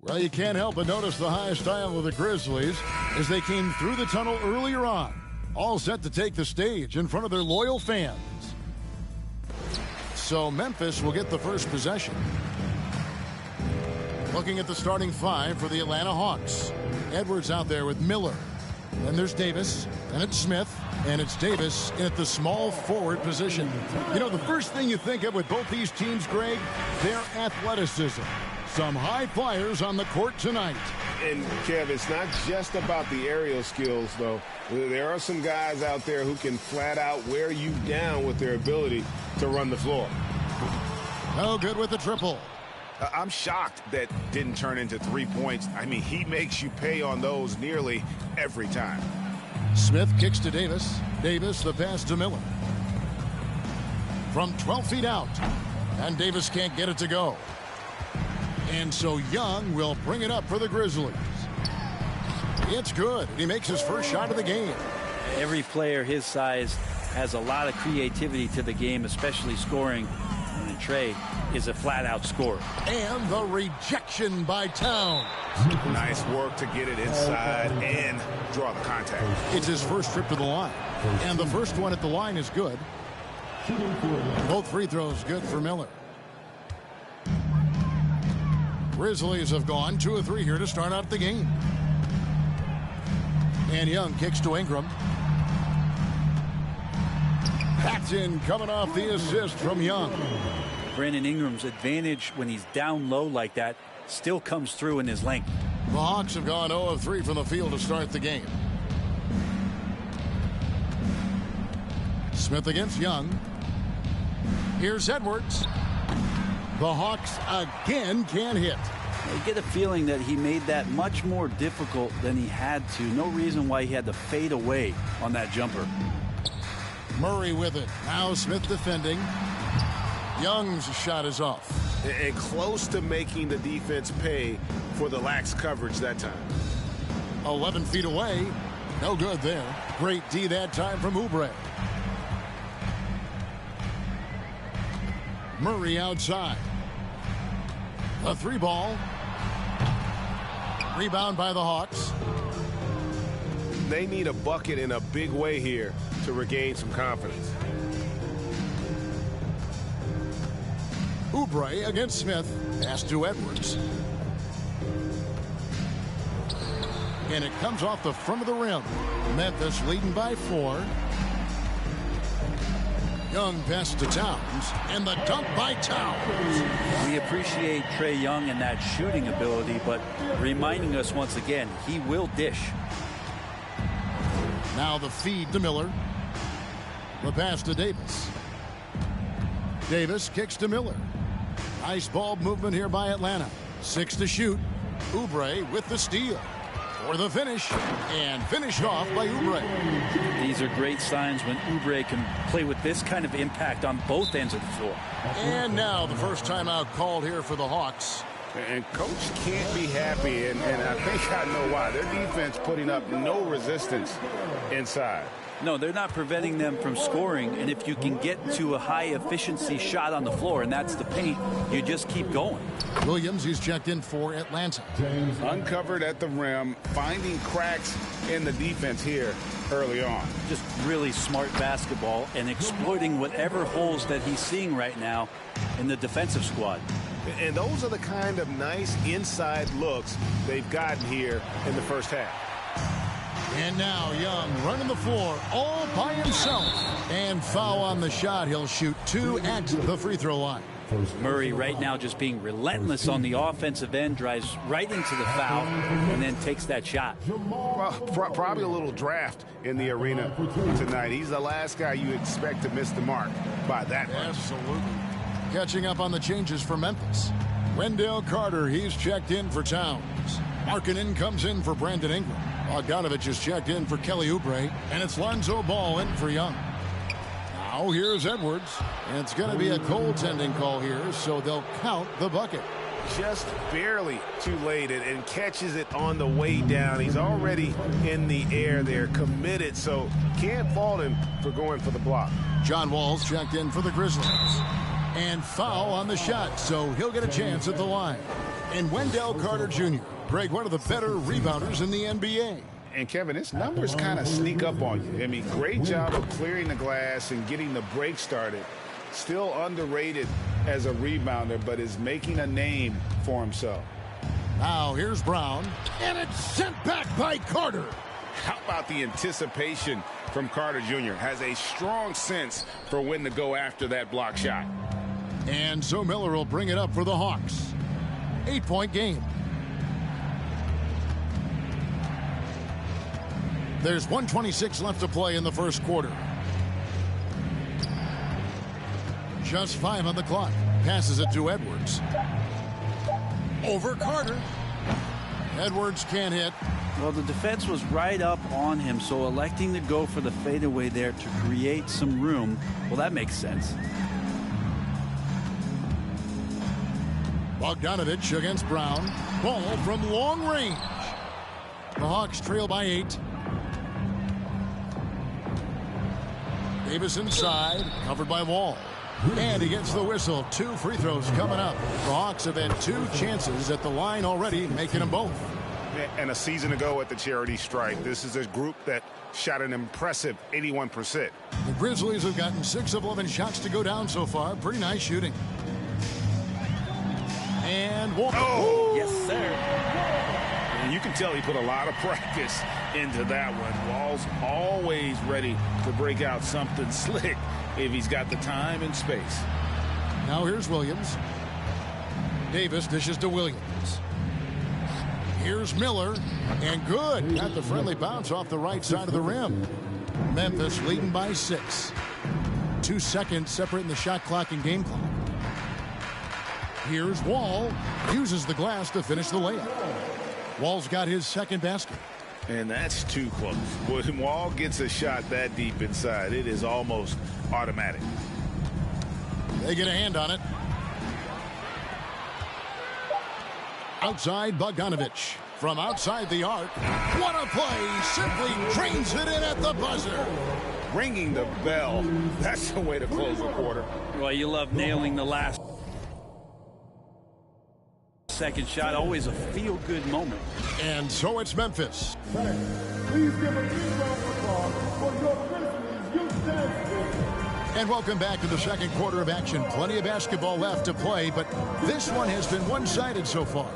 Well, you can't help but notice the high style of the Grizzlies as they came through the tunnel earlier on, all set to take the stage in front of their loyal fans. So Memphis will get the first possession. Looking at the starting five for the Atlanta Hawks. Edwards out there with Miller. Then there's Davis, and it's Smith, and it's Davis in at the small forward position. You know, the first thing you think of with both these teams, Greg, their athleticism. Some high flyers on the court tonight. And, Kev, it's not just about the aerial skills, though. There are some guys out there who can flat out wear you down with their ability to run the floor. No good with the triple. I'm shocked that didn't turn into 3 points. I mean, he makes you pay on those nearly every time. Smith kicks to Davis. Davis, the pass to Miller. From 12 feet out. And Davis can't get it to go. And so Young will bring it up for the Grizzlies. It's good. He makes his first shot of the game. Every player his size has a lot of creativity to the game, especially scoring. And Trey is a flat-out scorer. And the rejection by Towns. Nice work to get it inside and draw the contact. It's his first trip to the line. And the first one at the line is good. Both free throws good for Miller. Grizzlies have gone 2 of 3 here to start out the game. And Young kicks to Ingram. Patton coming off the assist from Young. Brandon Ingram's advantage when he's down low like that still comes through in his length. The Hawks have gone 0 of 3 from the field to start the game. Smith against Young. Here's Edwards. The Hawks again can't hit. You get a feeling that he made that much more difficult than he had to. No reason why he had to fade away on that jumper. Murray with it. Now Smith defending. Young's shot is off. And close to making the defense pay for the lax coverage that time. 11 feet away. No good there. Great D that time from Oubre. Murray outside. A 3-ball. Rebound by the Hawks. They need a bucket in a big way here to regain some confidence. Oubre against Smith. Pass to Edwards. And it comes off the front of the rim. Memphis leading by 4. Young pass to Towns, and the dunk by Towns. We appreciate Trey Young and that shooting ability, but reminding us once again, he will dish. Now the feed to Miller. The pass to Davis. Davis kicks to Miller. Nice ball movement here by Atlanta. 6 to shoot. Oubre with the steal. For the finish, and finished off by Oubre. These are great signs when Oubre can play with this kind of impact on both ends of the floor. And now the first timeout called here for the Hawks. And Coach can't be happy, and I think I know why. Their defense putting up no resistance inside. No, they're not preventing them from scoring, and if you can get to a high-efficiency shot on the floor, and that's the paint, you just keep going. Williams, he's checked in for Atlanta. Uncovered at the rim, finding cracks in the defense here early on. Just really smart basketball and exploiting whatever holes that he's seeing right now in the defensive squad. And those are the kind of nice inside looks they've gotten here in the first half. And now Young running the floor all by himself. And foul on the shot. He'll shoot 2 at the free throw line. Murray right now just being relentless on the offensive end, drives right into the foul, and then takes that shot. Well, probably a little draft in the arena tonight. He's the last guy you expect to miss the mark by that much. Absolutely. Catching up on the changes for Memphis. Wendell Carter, he's checked in for Towns. Markkanen comes in for Brandon Ingram. Bogdanovich is checked in for Kelly Oubre. And it's Lonzo Ball in for Young. Now here's Edwards. And it's going to be a goaltending call here, so they'll count the bucket. Just barely too late and catches it on the way down. He's already in the air there, committed, so can't fault him for going for the block. John Wall's checked in for the Grizzlies. And foul on the shot, so he'll get a chance at the line. And Wendell Carter Jr., Greg, one of the better rebounders in the NBA. And, Kevin, his numbers kind of sneak up on you. I mean, great job of clearing the glass and getting the break started. Still underrated as a rebounder, but is making a name for himself. Now, here's Brown, and it's sent back by Carter. How about the anticipation from Carter Jr.? Has a strong sense for when to go after that block shot. And so Miller will bring it up for the Hawks. 8-point game. There's 1:26 left to play in the first quarter. Just 5 on the clock. Passes it to Edwards. Over Carter. Edwards can't hit. Well, the defense was right up on him, so electing to go for the fadeaway there to create some room, well, that makes sense. Bogdanovich against Brown. Ball from long range. The Hawks trail by 8. Davis inside, covered by Wall. And he gets the whistle. 2 free throws coming up. The Hawks have had 2 chances at the line already, making them both. And a season ago at the charity stripe, this is a group that shot an impressive 81%. The Grizzlies have gotten 6 of 11 shots to go down so far. Pretty nice shooting. And Wall. Oh, yes, sir. And you can tell he put a lot of practice into that one. Wall's always ready to break out something slick if he's got the time and space. Now here's Williams. Davis dishes to Williams. Here's Miller. And good. Got the friendly bounce off the right side of the rim. Memphis leading by 6. 2 seconds separating the shot clock and game clock. Here's Wall. Uses the glass to finish the layup. Wall's got his second basket. And that's too close. When Wall gets a shot that deep inside, it is almost automatic. They get a hand on it. Outside Bogdanovich. From outside the arc. What a play. Simply drains it in at the buzzer. Ringing the bell. That's the way to close the quarter. Well, you love nailing the last second shot. Always a feel-good moment. And so it's Memphis. Please give a big round of applause for your Grizzlies Youth Dance Team. And welcome back to the second quarter of action. Plenty of basketball left to play, but this one has been one-sided so far.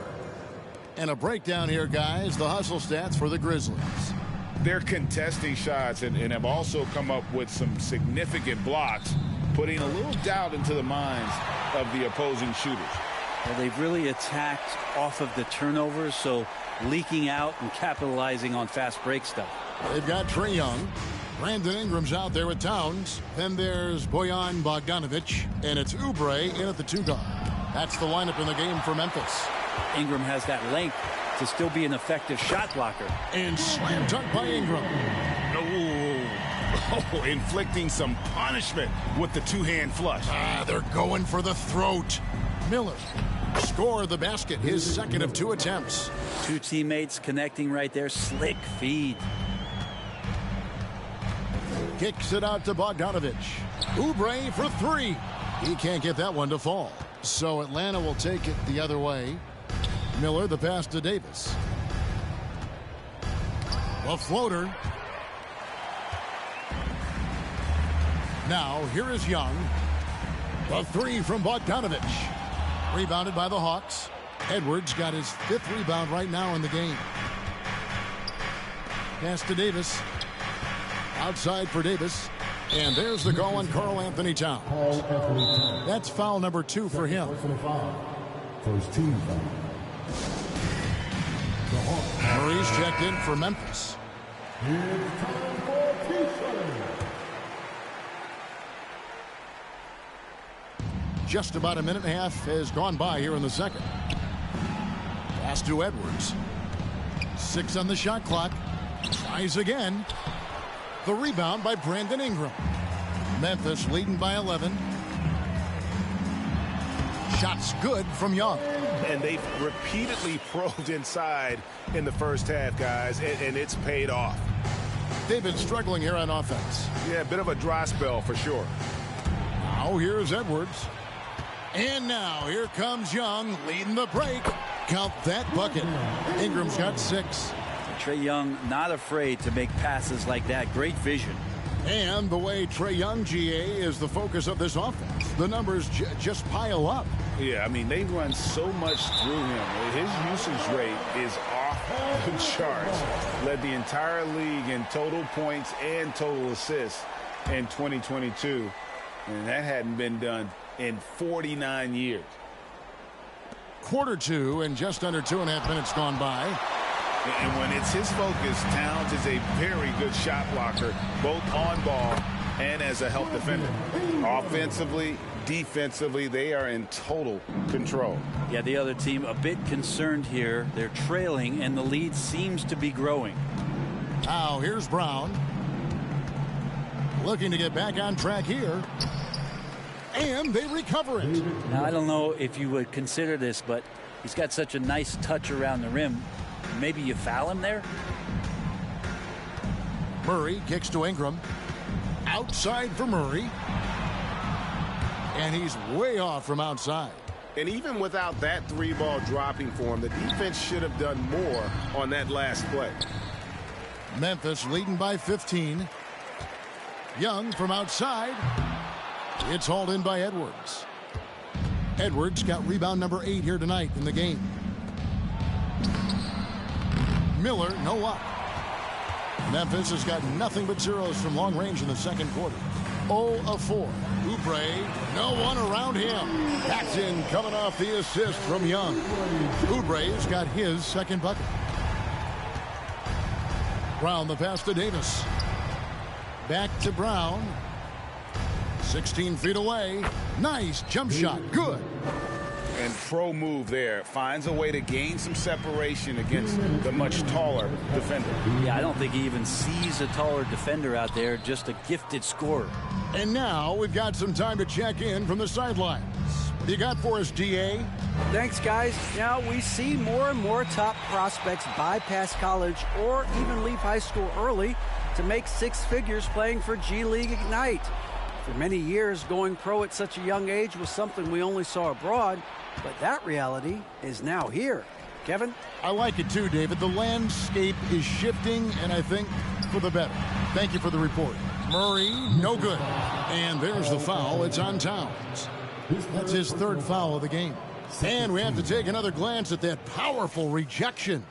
And a breakdown here, guys. The hustle stats for the Grizzlies. They're contesting shots and have also come up with some significant blocks, putting a little doubt into the minds of the opposing shooters. Well, they've really attacked off of the turnovers, so leaking out and capitalizing on fast break stuff. They've got Trae Young. Brandon Ingram's out there with Towns. Then there's Bojan Bogdanovich, and it's Oubre in at the 2 guard. That's the lineup in the game for Memphis. Ingram has that length to still be an effective shot blocker. And slam dunk by Ingram. Oh, inflicting some punishment with the 2-hand flush. They're going for the throat. Miller score the basket, his second of 2 attempts. 2 teammates connecting right there. Slick feed. Kicks it out to Bogdanovich. Oubre for 3. He can't get that one to fall. So Atlanta will take it the other way. Miller, the pass to Davis. A floater. Now, here is Young. The 3 from Bogdanovich. Rebounded by the Hawks. Edwards got his 5th rebound right now in the game. Pass to Davis. Outside for Davis. And there's the call on Karl Anthony Towns. That's foul number 2 for him. First team foul. Murray's checked in for Memphis. It's time for T-shirt. Just about a minute and a half has gone by here in the second. Pass to Edwards. 6 on the shot clock. Tries again. The rebound by Brandon Ingram. Memphis leading by 11. Shots good from Young. And they've repeatedly probed inside in the first half, guys, and it's paid off. They've been struggling here on offense. Yeah, a bit of a dry spell for sure. Now here's Edwards. And now here comes Young leading the break. Count that bucket. Ingram's got 6. Trae Young not afraid to make passes like that. Great vision. And the way Trae Young, GA, is the focus of this offense. The numbers just pile up. Yeah, I mean, they run so much through him. His usage rate is off the charts. Led the entire league in total points and total assists in 2022. And that hadn't been done in 49 years. Quarter 2 and just under 2.5 minutes gone by. And when it's his focus, Towns is a very good shot blocker, both on ball and as a help defender. Offensively, defensively, they are in total control. Yeah, the other team a bit concerned here. They're trailing, and the lead seems to be growing. Now, here's Brown. Looking to get back on track here. And they recover it. Now, I don't know if you would consider this, but he's got such a nice touch around the rim. Maybe you foul him there? Murray kicks to Ingram. Outside for Murray. And he's way off from outside. And even without that 3-ball dropping for him, the defense should have done more on that last play. Memphis leading by 15. Young from outside. It's hauled in by Edwards. Edwards got rebound number 8 here tonight in the game. Miller, no luck. Memphis has got nothing but zeros from long range in the second quarter. 0 of 4. Oubre, no one around him. Paxson coming off the assist from Young. Oubre's got his second bucket. Brown the pass to Davis. Back to Brown. 16 feet away. Nice jump shot. Good. And pro move there. Finds a way to gain some separation against the much taller defender. Yeah, I don't think he even sees a taller defender out there, just a gifted scorer. And now we've got some time to check in from the sidelines. You got for us, GA? Thanks, guys. Now we see more and more top prospects bypass college or even leave high school early to make 6 figures playing for G League Ignite. For many years, going pro at such a young age was something we only saw abroad, but that reality is now here. Kevin? I like it too, David. The landscape is shifting, and I think for the better. Thank you for the report. Murray, no good. And there's the foul. It's on Towns. That's his 3rd foul of the game. And we have to take another glance at that powerful rejection.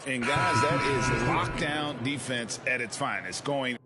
And guys, that is lockdown defense at its finest. Going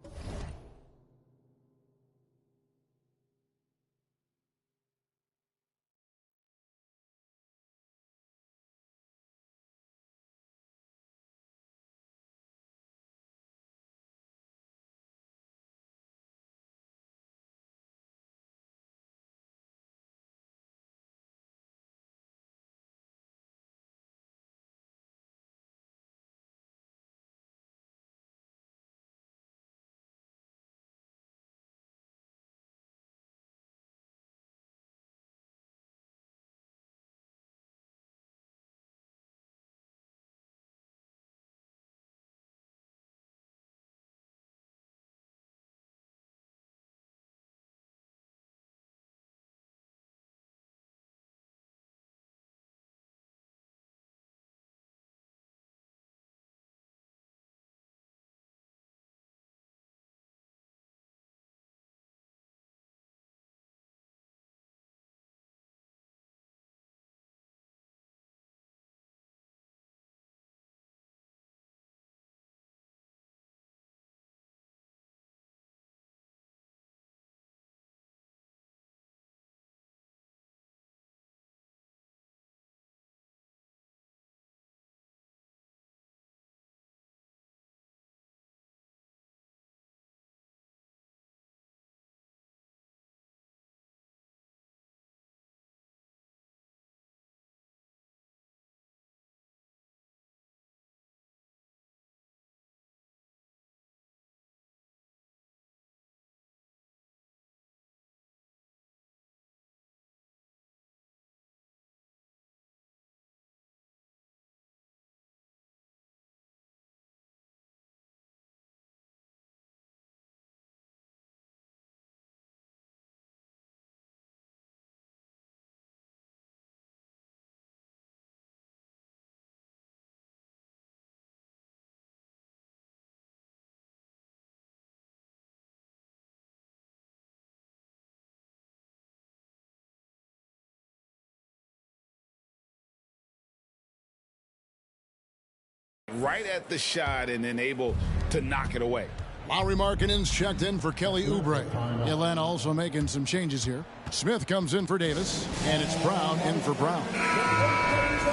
right at the shot and then able to knock it away. Lauri Markkanen's checked in for Kelly Oubre. Atlanta also making some changes here. Smith comes in for Davis, and it's Brown in for Brown.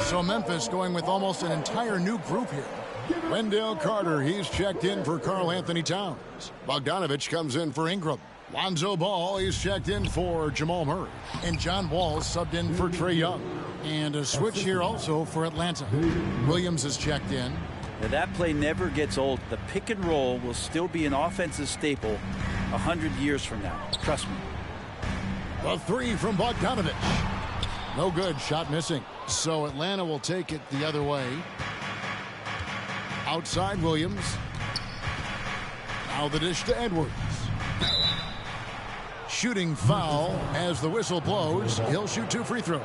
So Memphis going with almost an entire new group here. Wendell Carter, he's checked in for Karl Anthony Towns. Bogdanovich comes in for Ingram. Lonzo Ball, he's checked in for Jamal Murray. And John Wall subbed in for Trae Young. And a switch here also for Atlanta. Williams is checked in. Now that play never gets old. The pick and roll will still be an offensive staple 100 years from now. Trust me. The three from Bogdanovich. No good. Shot missing. So Atlanta will take it the other way. Outside Williams. Now the dish to Edwards. Shooting foul as the whistle blows. He'll shoot 2 free throws.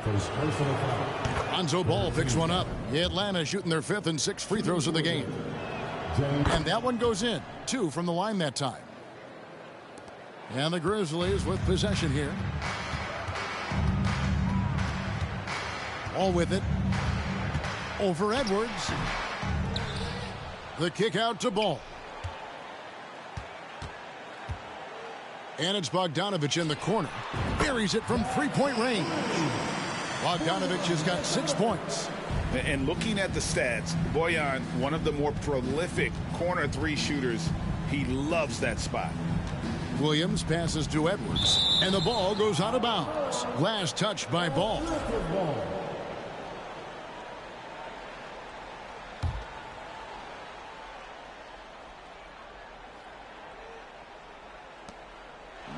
Lonzo Ball picks one up. Atlanta shooting their 5th and 6th free throws of the game. And that one goes in. 2 from the line that time. And the Grizzlies with possession here. All with it. Over Edwards. The kick out to Ball. And it's Bogdanovich in the corner. Buries it from 3-point range. Bogdanovich has got 6 points. And looking at the stats, Bojan, one of the more prolific corner 3 shooters. He loves that spot. Williams passes to Edwards. And the ball goes out of bounds. Last touch by Ball.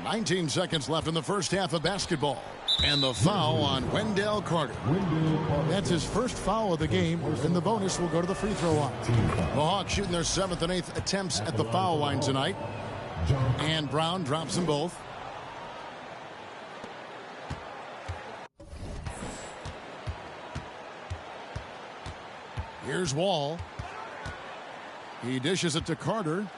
19 seconds left in the first half of basketball. And the foul on Wendell Carter. That's his first foul of the game, and the bonus will go to the free throw line. The Hawks shooting their 7th and 8th attempts at the foul line tonight. And Brown drops them both. Here's Wall. He dishes it to Carter.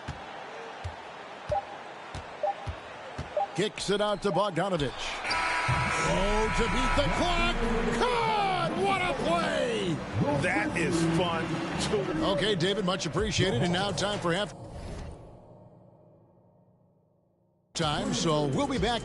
Kicks it out to Bogdanovich. Oh, to beat the clock. God, what a play. That is fun. Okay, David, much appreciated. And now time for half time. So we'll be back.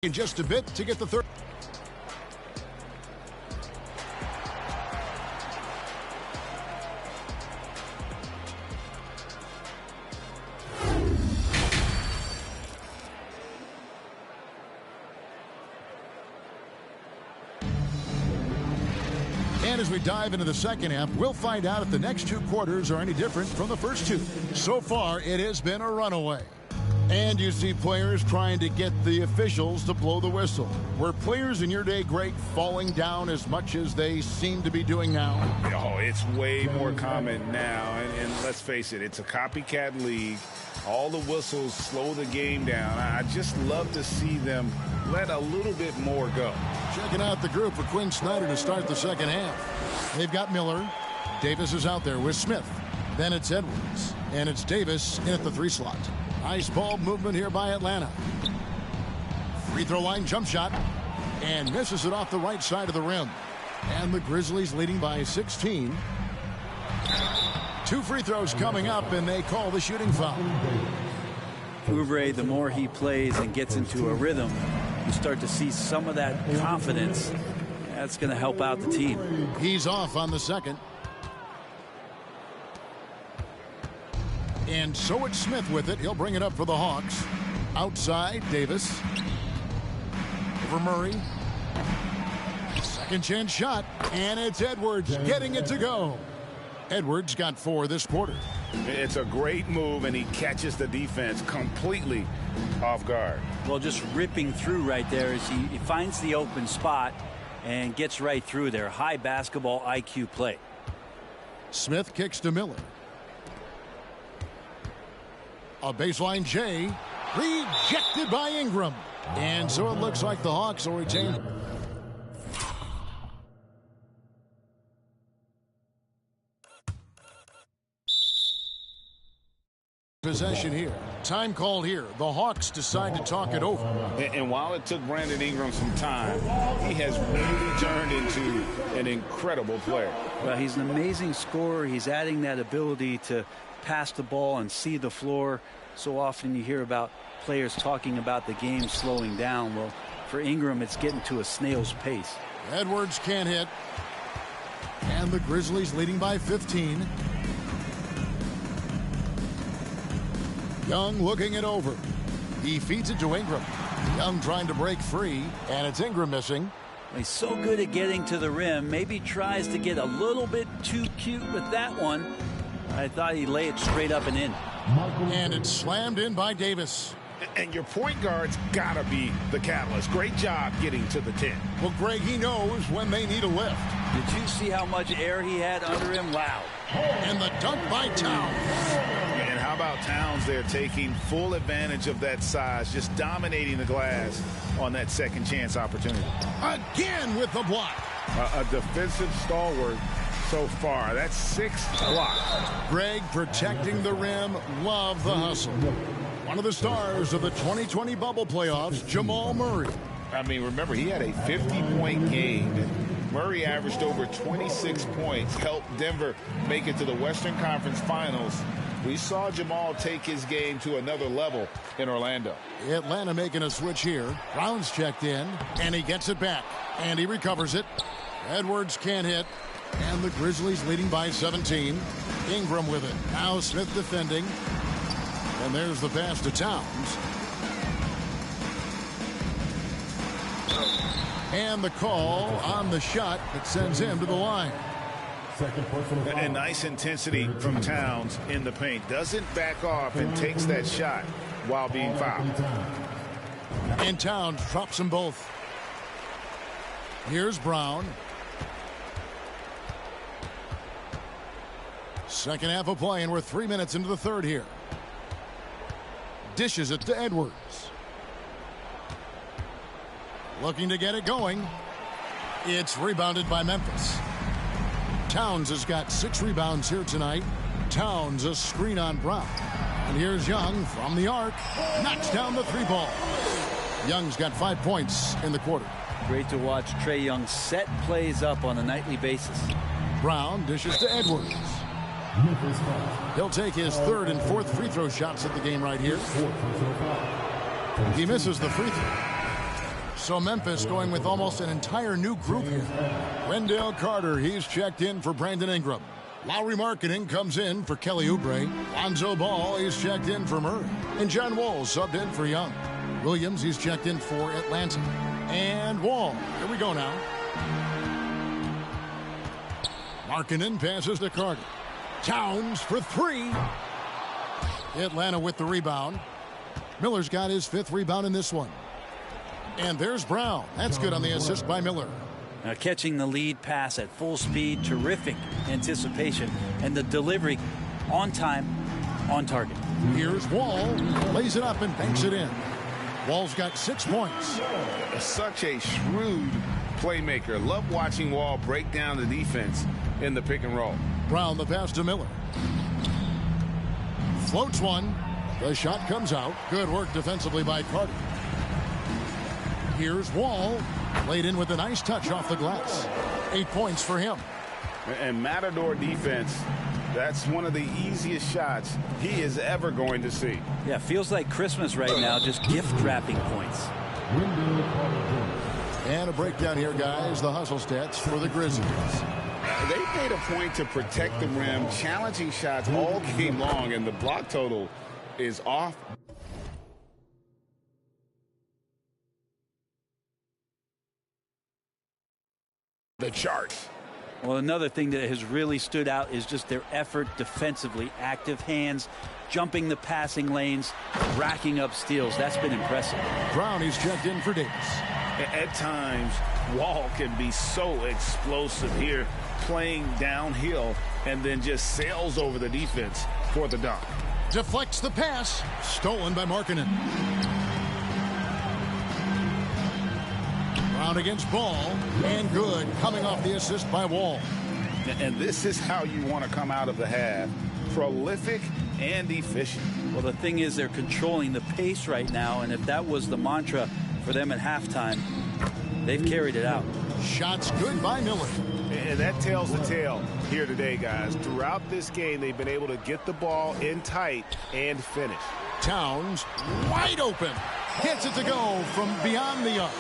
In just a bit to get the third. And as we dive into the second half, we'll find out if the next 2 quarters are any different from the first 2. So far, it has been a runaway. And you see players trying to get the officials to blow the whistle. Were players in your day, Greg, falling down as much as they seem to be doing now? Oh, it's way more common now. And let's face it, it's a copycat league. All the whistles slow the game down. I just love to see them let a little bit more go. Checking out the group for Quinn Snyder to start the second half. They've got Miller. Davis is out there with Smith. Then it's Edwards. And it's Davis in at the 3 slot. Nice ball movement here by Atlanta. Free throw line jump shot. And misses it off the right side of the rim. And the Grizzlies leading by 16. 2 free throws coming up, and they call the shooting foul. Oubre, the more he plays and gets into a rhythm, you start to see some of that confidence. That's going to help out the team. He's off on the second. And so it's Smith with it. He'll bring it up for the Hawks. Outside, Davis. Over Murray. Second chance shot. And it's Edwards getting it to go. Edwards got 4 this quarter. It's a great move, and he catches the defense completely off guard. Well, just ripping through right there as he finds the open spot and gets right through there. High basketball IQ play. Smith kicks to Miller. A baseline J. Rejected by Ingram. And so it looks like the Hawks will retain. Possession here. Time called here. The Hawks decide to talk it over. And while it took Brandon Ingram some time, he has really turned into an incredible player. Well, he's an amazing scorer. He's adding that ability to pass the ball and see the floor. So often you hear about players talking about the game slowing down. Well, for Ingram, it's getting to a snail's pace. Edwards can't hit. And the Grizzlies leading by 15. Young looking it over. He feeds it to Ingram. Young trying to break free, and it's Ingram missing. He's so good at getting to the rim. Maybe tries to get a little bit too cute with that one. I thought he'd lay it straight up and in. And it's slammed in by Davis. And your point guard's got to be the catalyst. Great job getting to the 10. Well, Greg, he knows when they need a lift. Did you see how much air he had under him? Wow. And the dunk by Towns. And how about Towns there taking full advantage of that size, just dominating the glass on that second chance opportunity. Again with the block. A defensive stalwart so far. That's 6th block. Greg protecting the rim. Love the hustle. One of the stars of the 2020 bubble playoffs, Jamal Murray. I mean, remember, he had a 50-point game. Murray averaged over 26 points, helped Denver make it to the Western Conference Finals. We saw Jamal take his game to another level in Orlando. Atlanta making a switch here. Brown's checked in, and he gets it back. And he recovers it. Edwards can't hit. And the Grizzlies leading by 17. Ingram with it. Now Smith defending. And there's the pass to Towns. And the call on the shot that sends him to the line. And nice intensity from Towns in the paint. Doesn't back off and takes that shot while being fouled. And Towns drops them both. Here's Brown. Second half of play, and we're 3 minutes into the third here. Dishes it to Edwards. Looking to get it going. It's rebounded by Memphis. Towns has got 6 rebounds here tonight. Towns a screen on Brown. And here's Young from the arc. Knocks down the 3 ball. Young's got 5 points in the quarter. Great to watch Trae Young set plays up on a nightly basis. Brown dishes to Edwards. He'll take his 3rd and 4th free throw shots at the game right here. He misses the free throw. So Memphis going with almost an entire new group here. Wendell Carter, he's checked in for Brandon Ingram. Lowry Marketing comes in for Kelly Oubre. Lonzo Ball, he's checked in for Murray. And John Wall subbed in for Young. Williams, he's checked in for Atlanta. And Wall, here we go now. Markkanen passes to Carter. Towns for 3. Atlanta with the rebound. Miller's got his 5th rebound in this one. And there's Brown. That's good on the assist by Miller. Now catching the lead pass at full speed, terrific anticipation, and the delivery on time, on target. Here's Wall, lays it up and banks it in. Wall's got 6 points. Such a shrewd playmaker. Love watching Wall break down the defense in the pick and roll. Brown the pass to Miller. Floats one. The shot comes out. Good work defensively by Carter. Here's Wall. Laid in with a nice touch off the glass. 8 points for him. And Matador defense, that's one of the easiest shots he is ever going to see. Yeah, feels like Christmas right now, just gift wrapping points. And a breakdown here, guys. The hustle stats for the Grizzlies. They made a point to protect the rim, challenging shots all game long, and the block total is off. The charts. Well, another thing that has really stood out is just their effort defensively. Active hands, jumping the passing lanes, racking up steals. That's been impressive. Brown, he's checked in for Davis. At times, Wall can be so explosive here, playing downhill, and then just sails over the defense for the dunk. Deflects the pass. Stolen by Markkanen. Brown against Ball. And good. Coming off the assist by Wall. And this is how you want to come out of the half. Prolific and efficient. Well, the thing is, they're controlling the pace right now, and if that was the mantra for them at halftime, they've carried it out. Shots good by Miller. And that tells the tale here today, guys. Throughout this game, they've been able to get the ball in tight and finish. Towns wide open. Gets it to go from beyond the arc.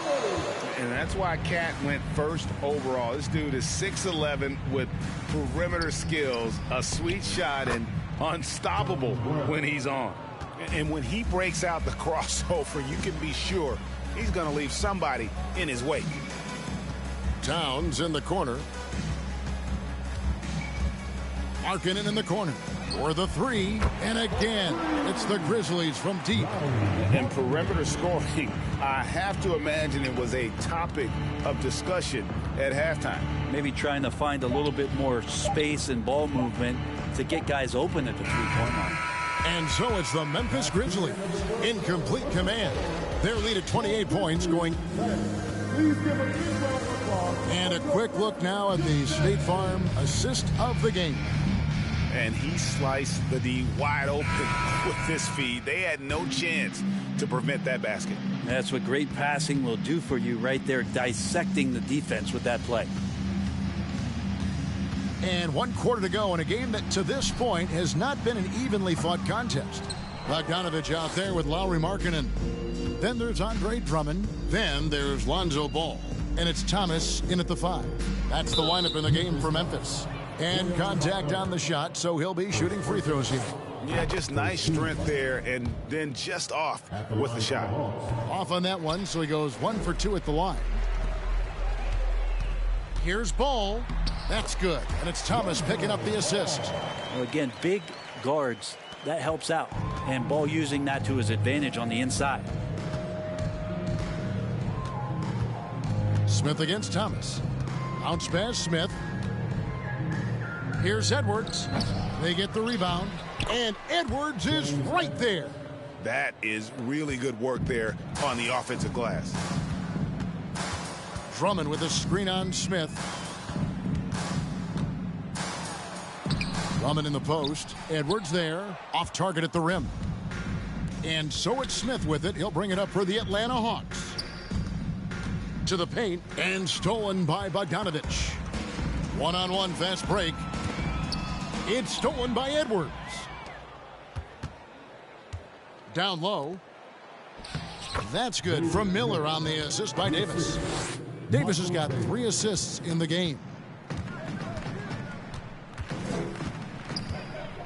And that's why Cat went first overall. This dude is 6'11" with perimeter skills, a sweet shot, and unstoppable when he's on. And when he breaks out the crossover, you can be sure he's going to leave somebody in his wake. Towns in the corner. Markkanen in the corner for the 3. And again, it's the Grizzlies from deep. And perimeter scoring, I have to imagine it was a topic of discussion at halftime. Maybe trying to find a little bit more space and ball movement to get guys open at the three-point line. And so it's the Memphis Grizzlies in complete command. Their lead at 28 points going. And a quick look now at the State Farm assist of the game. And he sliced the D wide open with this feed. They had no chance to prevent that basket. That's what great passing will do for you right there, dissecting the defense with that play. And 1 quarter to go in a game that to this point has not been an evenly fought contest. Bogdanovich out there with Lauri Markkanen. Then there's Andre Drummond. Then there's Lonzo Ball. And it's Thomas in at the 5. That's the lineup in the game for Memphis. And contact on the shot, so he'll be shooting free throws here. Yeah, just nice strength there, and then just off with the shot. Off on that one, so he goes 1 for 2 at the line. Here's Ball. That's good. And it's Thomas picking up the assist. Well, again, big guards, that helps out. And Ball using that to his advantage on the inside. Smith against Thomas. Bounce pass, Smith. Here's Edwards. They get the rebound. And Edwards is right there. That is really good work there on the offensive glass. Drummond with a screen on Smith. Drummond in the post. Edwards there. Off target at the rim. And so it's Smith with it. He'll bring it up for the Atlanta Hawks. To the paint. And stolen by Bogdanovich. One-on-one fast break. It's stolen by Edwards. Down low. That's good from Miller on the assist by Davis. Davis has got 3 assists in the game.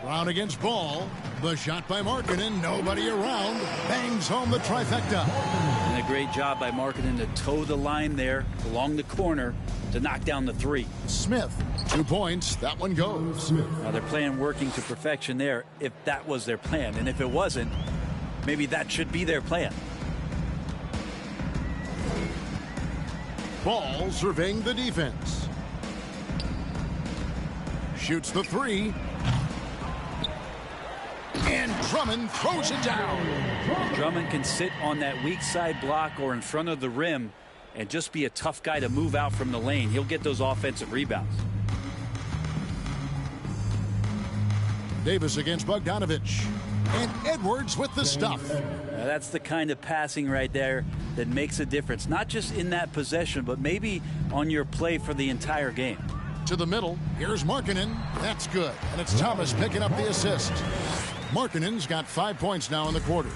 Brown against Ball. The shot by Markkanen. Nobody around. Bangs home the trifecta. And a great job by Markkanen to toe the line there along the corner to knock down the 3. Smith, 2 points. That one goes. Now their plan working to perfection there, if that was their plan. And if it wasn't, maybe that should be their plan. Ball surveying the defense. Shoots the three. And Drummond throws it down. Drummond can sit on that weak side block or in front of the rim and just be a tough guy to move out from the lane. He'll get those offensive rebounds. Davis against Bogdanovich. And Edwards with the stuff. Now that's the kind of passing right there that makes a difference. Not just in that possession, but maybe on your play for the entire game. To the middle. Here's Markkanen. That's good. And it's Thomas picking up the assist. Markkanen's got 5 points now in the quarter.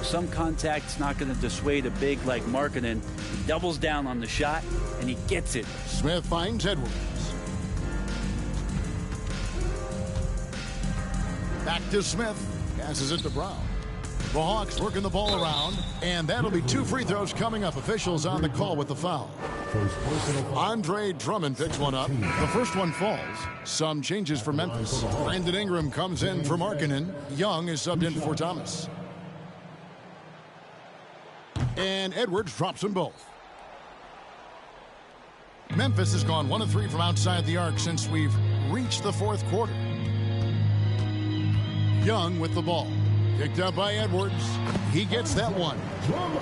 Some contact's not going to dissuade a big like Markkanen. He doubles down on the shot, and he gets it. Smith finds Edwards. Back to Smith. Passes it to Brown. The Hawks working the ball around, and that'll be 2 free throws coming up. Officials on the call with the foul. Andre Drummond picks one up. The first one falls. Some changes for Memphis. Brandon Ingram comes in for Markkanen. Young is subbed in for Thomas. And Edwards drops them both. Memphis has gone 1 of 3 from outside the arc since we've reached the fourth quarter. Young with the ball. Picked up by Edwards. He gets that one.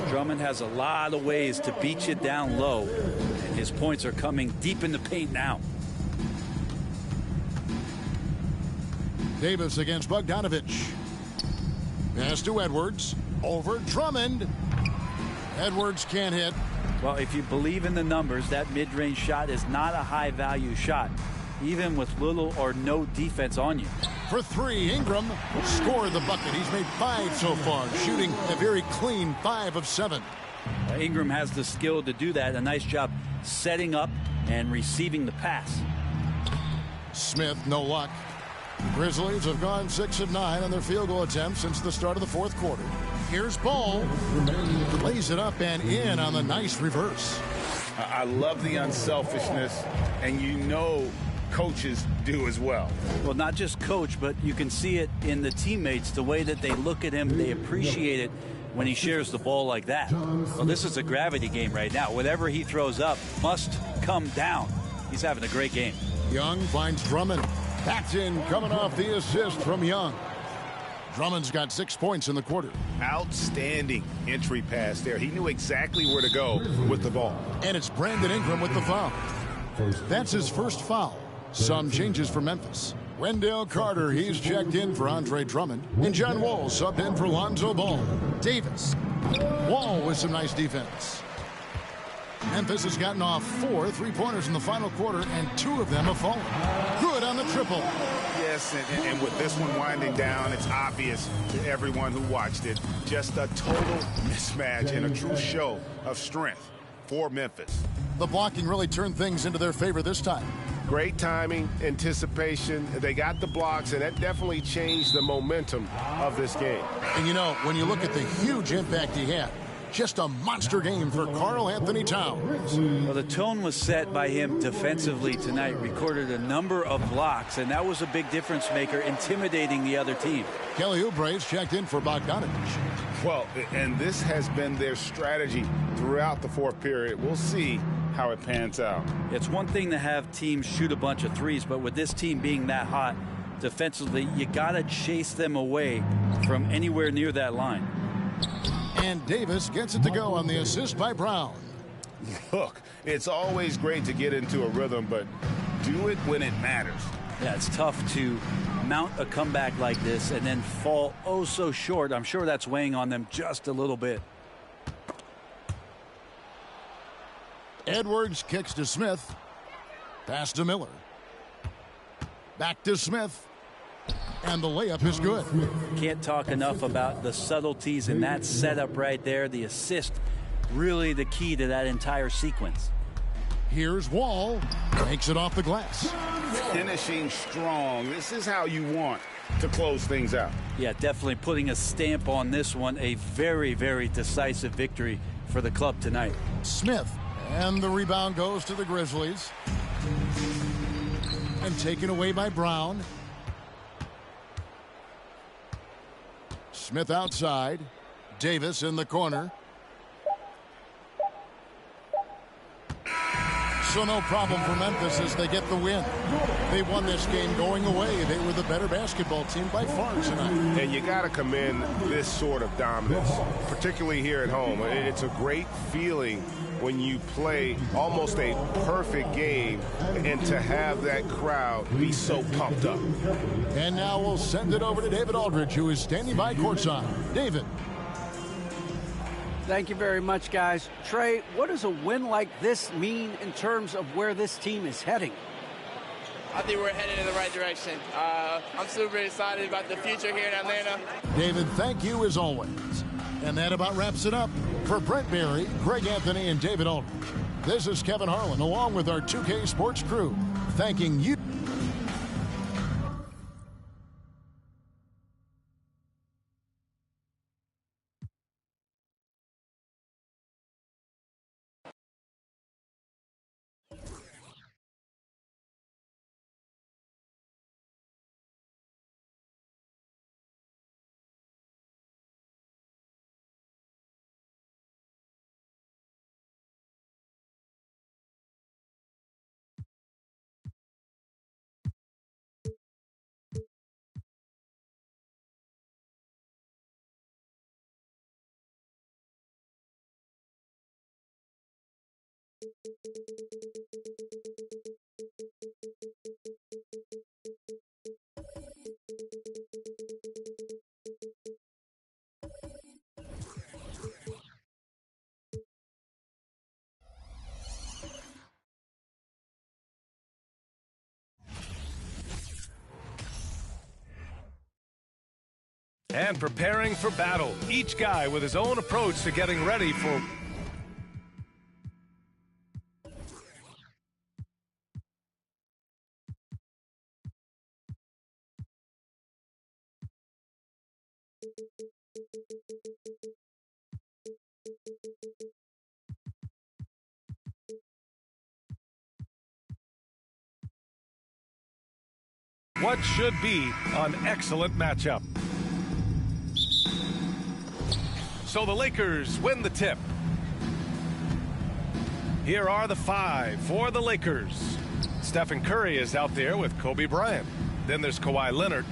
Drummond has a lot of ways to beat you down low, and his points are coming deep in the paint now. Davis against Bogdanovich. Pass to Edwards. Over Drummond. Edwards can't hit. Well, if you believe in the numbers, that mid-range shot is not a high-value shot, even with little or no defense on you. For 3, Ingram scored the bucket. He's made 5 so far, shooting a very clean 5 of 7. Ingram has the skill to do that. A nice job setting up and receiving the pass. Smith, no luck. Grizzlies have gone 6 of 9 on their field goal attempts since the start of the fourth quarter. Here's Ball. Lays it up and in on the nice reverse. I love the unselfishness, and you know coaches do as well. Well, not just coach, but you can see it in the teammates, the way that they look at him. They appreciate it when he shares the ball like that. Well, this is a gravity game right now. Whatever he throws up must come down. He's having a great game. Young finds Drummond. That's in, coming off the assist from Young. Drummond's got 6 points in the quarter. Outstanding entry pass there. He knew exactly where to go with the ball. And it's Brandon Ingram with the foul. That's his first foul. Some changes for Memphis. Wendell Carter, he's checked in for Andre Drummond. And John Wall subbed in for Lonzo Ball. Davis. Wall with some nice defense. Memphis has gotten off 4 3-pointers in the final quarter, and 2 of them have fallen. Good on the triple. Yes, and with this one winding down, it's obvious to everyone who watched it. Just a total mismatch and a true show of strength for Memphis. The blocking really turned things into their favor this time. Great timing, anticipation. They got the blocks, and that definitely changed the momentum of this game. And you know, when you look at the huge impact he had, just a monster game for Karl Anthony Towns. Well, the tone was set by him defensively tonight. Recorded a number of blocks, and that was a big difference maker, intimidating the other team. Kelly Oubre's checked in for Bogdanovich. Well, and this has been their strategy throughout the fourth period. We'll see how it pans out. It's one thing to have teams shoot a bunch of threes, but with this team being that hot defensively, you got to chase them away from anywhere near that line. And Davis gets it to go on the assist by Brown. Look, it's always great to get into a rhythm, but do it when it matters. Yeah, it's tough to mount a comeback like this and then fall oh so short. I'm sure that's weighing on them just a little bit. Edwards kicks to Smith. Pass to Miller. Back to Smith. And the layup is good. Can't talk enough about the subtleties in that setup right there. The assist, really the key to that entire sequence. Here's Wall. Makes it off the glass. Finishing strong. This is how you want to close things out. Yeah, definitely putting a stamp on this one. A very, very decisive victory for the club tonight. Smith. And the rebound goes to the Grizzlies. And taken away by Brown. Smith outside. Davis in the corner. So no problem for Memphis as they get the win. They won this game going away. They were the better basketball team by far tonight. And you got to commend this sort of dominance, particularly here at home. It's a great feeling when you play almost a perfect game and to have that crowd be so pumped up. And now we'll send it over to David Aldridge, who is standing by courtside. David. Thank you very much, guys. Trey, what does a win like this mean in terms of where this team is heading? I think we're headed in the right direction. I'm super excited about the future here in Atlanta. David, thank you as always. And that about wraps it up. For Brent Barry, Greg Anthony, and David Aldridge, this is Kevin Harlan along with our 2K Sports crew, thanking you. And preparing for battle. Each guy with his own approach to getting ready for... what should be an excellent matchup. So the Lakers win the tip. Here are the 5 for the Lakers. Stephen Curry is out there with Kobe Bryant. Then there's Kawhi Leonard.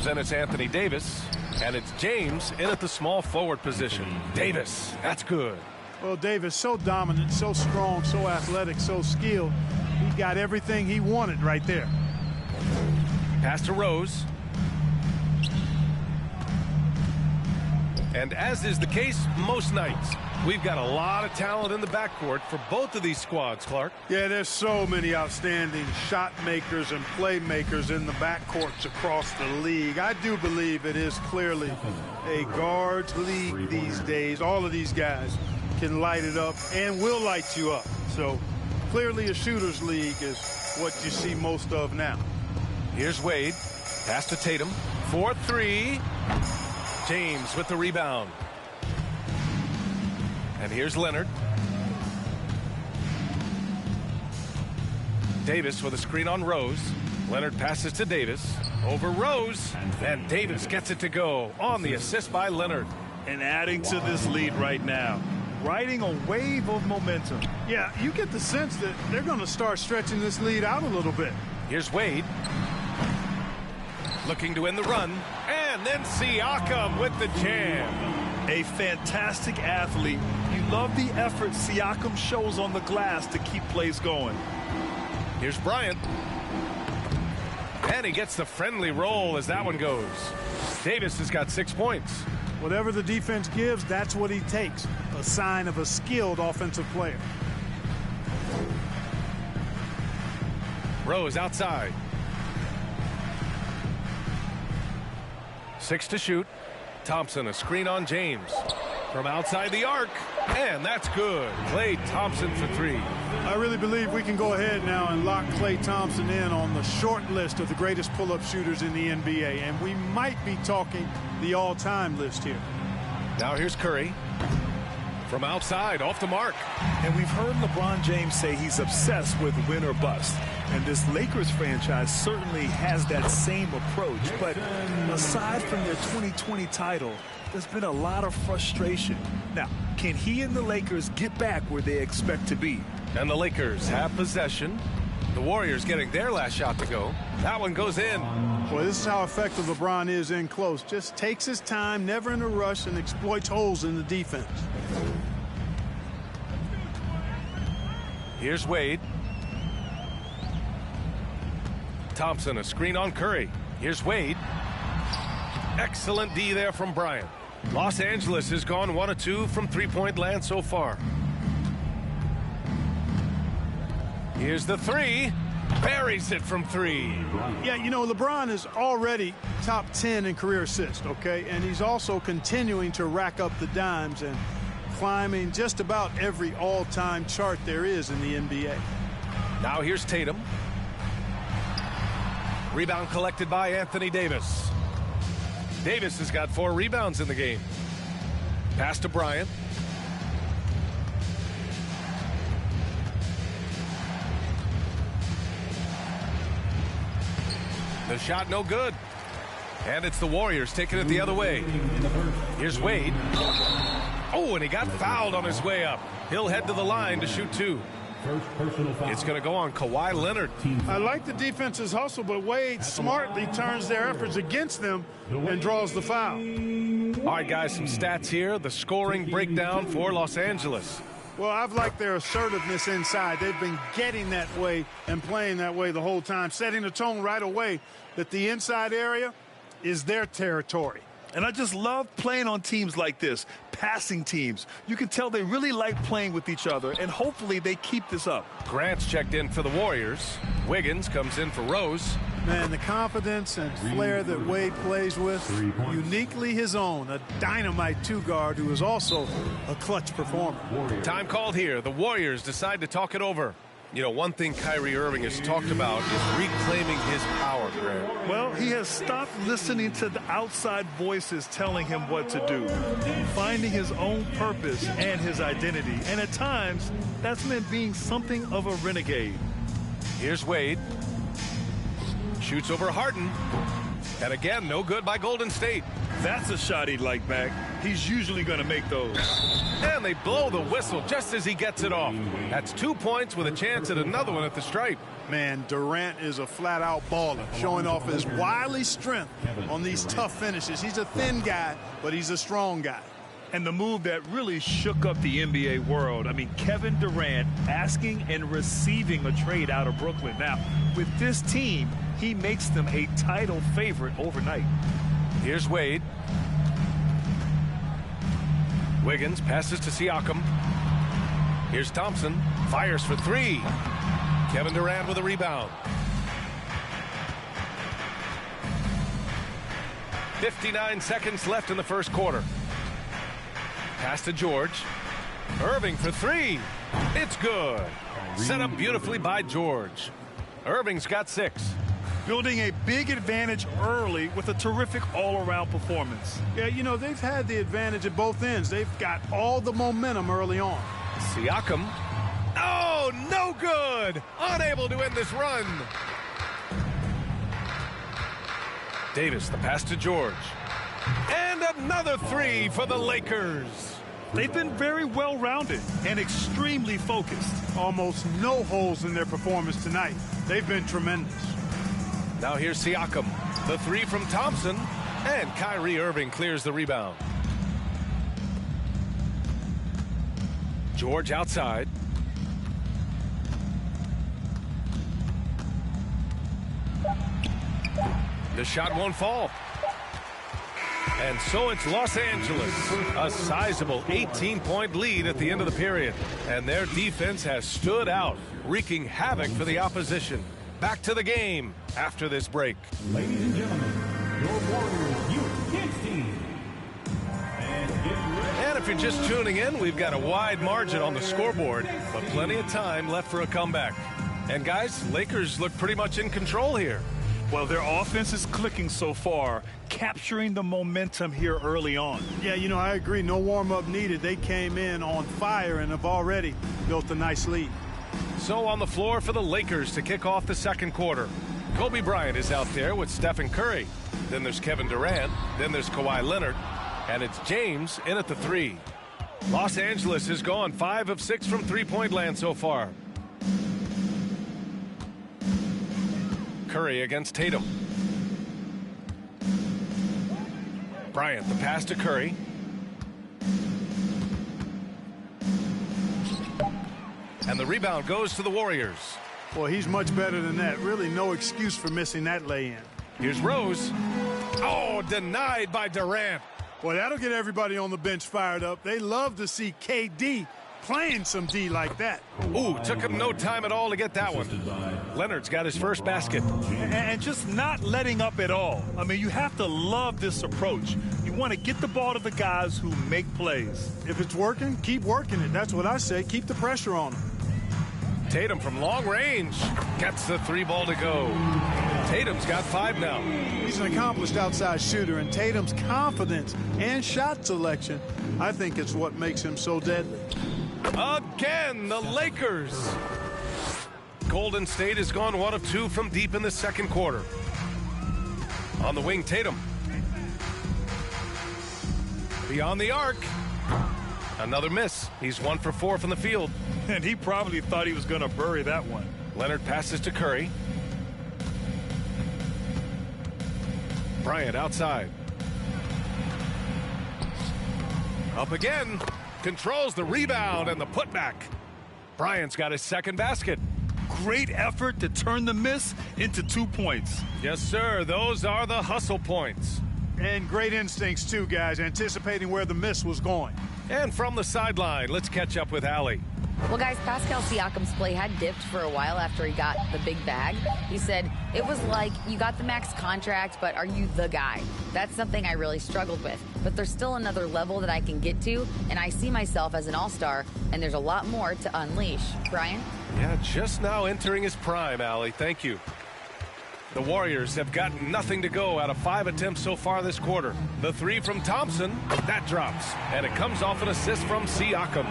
Then it's Anthony Davis. And it's James in at the small forward position. Davis, that's good. Well, Davis, so dominant, so strong, so athletic, so skilled. He got everything he wanted right there. Pass to Rose. And as is the case most nights, we've got a lot of talent in the backcourt for both of these squads, Clark. Yeah, there's so many outstanding shot makers and playmakers in the backcourts across the league. I do believe it is clearly a guards league these days. All of these guys can light it up and will light you up. So clearly a shooter's league is what you see most of now. Here's Wade. Pass to Tatum. 4-3. James with the rebound. And here's Leonard. Davis with a screen on Rose. Leonard passes to Davis. Over Rose. And Davis gets it to go on the assist by Leonard. And adding to this lead right now. Riding a wave of momentum. Yeah, you get the sense that they're going to start stretching this lead out a little bit. Here's Wade. Looking to end the run. And then Siakam with the jam. A fantastic athlete. You love the effort Siakam shows on the glass to keep plays going. Here's Bryant. And he gets the friendly roll as that one goes. Davis has got 6 points. Whatever the defense gives, that's what he takes. A sign of a skilled offensive player. Rose outside. 6 to shoot. Thompson a screen on James. From outside the arc. And that's good. Klay Thompson for 3. I really believe we can go ahead now and lock Klay Thompson in on the short list of the greatest pull-up shooters in the NBA. And we might be talking the all-time list here. Now here's Curry. From outside, off the mark. And we've heard LeBron James say he's obsessed with win or bust. And this Lakers franchise certainly has that same approach. But aside from their 2020 title, there's been a lot of frustration. Now, can he and the Lakers get back where they expect to be? And the Lakers have possession. The Warriors getting their last shot to go. That one goes in. Well, this is how effective LeBron is in close. Just takes his time, never in a rush, and exploits holes in the defense. Here's Wade. Thompson, a screen on Curry. Here's Wade. Excellent D there from Bryant. Los Angeles has gone 1 of 2 from three-point land so far. Here's the three. Buries it from 3. Yeah, you know, LeBron is already top 10 in career assists, okay? And he's also continuing to rack up the dimes and climbing just about every all-time chart there is in the NBA. Now here's Tatum. Rebound collected by Anthony Davis. Davis has got 4 rebounds in the game. Pass to Bryant. The shot no good. And it's the Warriors taking it the other way. Here's Wade. Oh, and he got fouled on his way up. He'll head to the line to shoot 2. It's going to go on Kawhi Leonard. I like the defense's hustle, but Wade smartly turns their efforts against them and draws the foul. All right, guys, some stats here. The scoring breakdown for Los Angeles. Well, I've liked their assertiveness inside. They've been getting that way and playing that way the whole time, setting the tone right away that the inside area is their territory. And I just love playing on teams like this, passing teams. You can tell they really like playing with each other, and hopefully they keep this up. Grant's checked in for the Warriors. Wiggins comes in for Rose. Man, the confidence and flair that Wade plays with, uniquely his own, a dynamite 2-guard who is also a clutch performer. Time called here. The Warriors decide to talk it over. You know, one thing Kyrie Irving has talked about is reclaiming his power, Grant. Well, he has stopped listening to the outside voices telling him what to do, finding his own purpose and his identity. And at times, that's meant being something of a renegade. Here's Wade. Shoots over Harden. And again, no good by Golden State. That's a shot he'd like back. He's usually going to make those. And they blow the whistle just as he gets it off. That's 2 points with a chance at another one at the stripe. Man, Durant is a flat-out baller, showing off his wily strength on these tough finishes. He's a thin guy, but he's a strong guy. And the move that really shook up the NBA world, I mean, Kevin Durant asking and receiving a trade out of Brooklyn. Now, with this team, he makes them a title favorite overnight. Here's Wade. Wiggins passes to Siakam. Here's Thompson. Fires for 3. Kevin Durant with a rebound. 59 seconds left in the first quarter. Pass to George. Irving for 3. It's good. Set up beautifully by George. Irving's got 6. Building a big advantage early with a terrific all-around performance. Yeah, you know, they've had the advantage at both ends. They've got all the momentum early on. Siakam. Oh, no good. Unable to end this run. Davis, the pass to George. And another 3 for the Lakers. They've been very well-rounded and extremely focused. Almost no holes in their performance tonight. They've been tremendous. Now here's Siakam. The 3 from Thompson. And Kyrie Irving clears the rebound. George outside. The shot won't fall. And so it's Los Angeles, a sizable 18-point lead at the end of the period. And their defense has stood out, wreaking havoc for the opposition. Back to the game after this break. Ladies and gentlemen, your Warriors Youth Kids team. And if you're just tuning in, we've got a wide margin on the scoreboard, but plenty of time left for a comeback. And guys, Lakers look pretty much in control here. Well, their offense is clicking so far, capturing the momentum here early on. Yeah, you know, I agree. No warm-up needed. They came in on fire and have already built a nice lead. So on the floor for the Lakers to kick off the second quarter. Kobe Bryant is out there with Stephen Curry. Then there's Kevin Durant. Then there's Kawhi Leonard. And it's James in at the 3. Los Angeles has gone 5 of 6 from three-point land so far. Curry against Tatum. Bryant, the pass to Curry. And the rebound goes to the Warriors. Well, he's much better than that. Really no excuse for missing that lay-in. Here's Rose. Oh, denied by Durant. Well, that'll get everybody on the bench fired up. They love to see KD playing some D like that. Ooh, took him no time at all to get that one. Leonard's got his first basket. And just not letting up at all. I mean, you have to love this approach. You want to get the ball to the guys who make plays. If it's working, keep working it. That's what I say. Keep the pressure on them. Tatum from long range gets the 3 ball to go. Tatum's got 5 now. He's an accomplished outside shooter, and Tatum's confidence and shot selection, I think, is what makes him so deadly. Again, the Lakers. Golden State has gone 1 of 2 from deep in the second quarter. On the wing, Tatum. Beyond the arc. Another miss. He's 1 for 4 from the field. And he probably thought he was going to bury that one. Leonard passes to Curry. Bryant outside. Up again. Controls the rebound and the putback. Bryant's got his second basket. Great effort to turn the miss into 2 points. Yes, sir. Those are the hustle points. And great instincts, too, guys, anticipating where the miss was going. And from the sideline, let's catch up with Allie. Well, guys, Pascal Siakam's play had dipped for a while after he got the big bag. He said, it was like, you got the max contract, but are you the guy? That's something I really struggled with. But there's still another level that I can get to, and I see myself as an all-star, and there's a lot more to unleash. Brian? Yeah, just now entering his prime, Allie. Thank you. The Warriors have gotten nothing to go out of 5 attempts so far this quarter. The 3 from Thompson, that drops. And it comes off an assist from Siakam.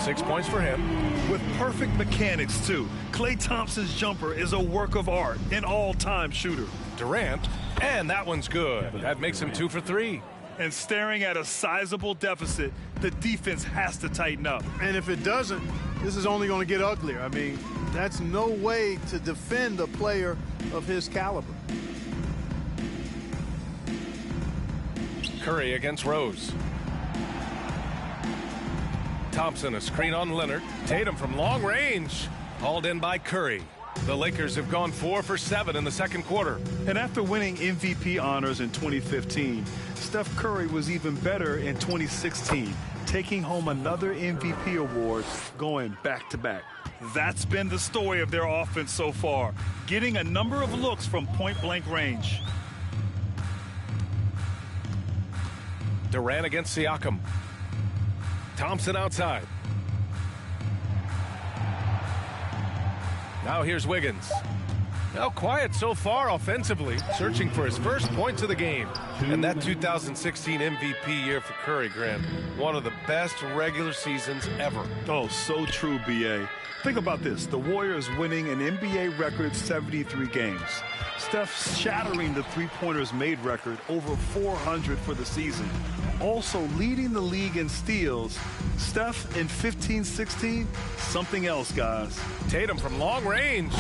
6 points for him. With perfect mechanics, too. Klay Thompson's jumper is a work of art, an all-time shooter. Durant, and that one's good. That makes him 2 for 3. And staring at a sizable deficit, the defense has to tighten up. And if it doesn't, this is only going to get uglier. I mean, that's no way to defend a player of his caliber. Curry against Rose. Thompson, a screen on Leonard. Tatum from long range, hauled in by Curry. The Lakers have gone 4 for 7 in the second quarter. And after winning MVP honors in 2015, Steph Curry was even better in 2016, taking home another MVP award, going back-to-back. That's been the story of their offense so far, getting a number of looks from point-blank range. Durant against Siakam. Thompson outside. Now here's Wiggins. Now quiet so far offensively, searching for his first points of the game. And that 2016 MVP year for Curry, Grant, one of the best regular seasons ever. Oh, so true, B.A. Think about this. The Warriors winning an NBA record 73 games. Steph shattering the three-pointers made record, over 400 for the season. Also leading the league in steals. Steph in 15-16, something else, guys. Tatum from long range.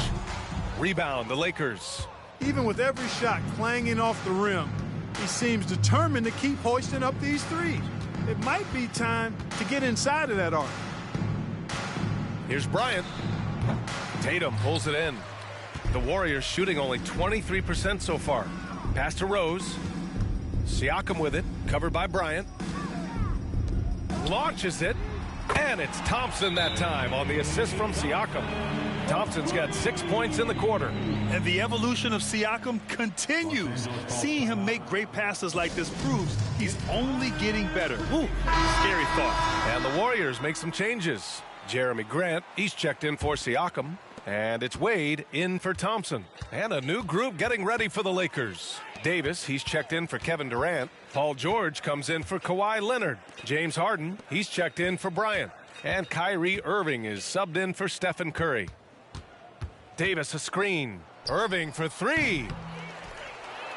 Rebound, the Lakers. Even with every shot clanging off the rim, he seems determined to keep hoisting up these threes. It might be time to get inside of that arc. Here's Bryant. Tatum pulls it in. The Warriors shooting only 23% so far. Pass to Rose. Siakam with it, covered by Bryant. Launches it, and it's Thompson that time on the assist from Siakam. Thompson's got 6 points in the quarter. And the evolution of Siakam continues. Seeing him make great passes like this proves he's only getting better. Ooh, scary thought. And the Warriors make some changes. Jeremy Grant, he's checked in for Siakam. And it's Wade in for Thompson. And a new group getting ready for the Lakers. Davis, he's checked in for Kevin Durant. Paul George comes in for Kawhi Leonard. James Harden, he's checked in for Bryant. And Kyrie Irving is subbed in for Stephen Curry. Davis a screen. Irving for three.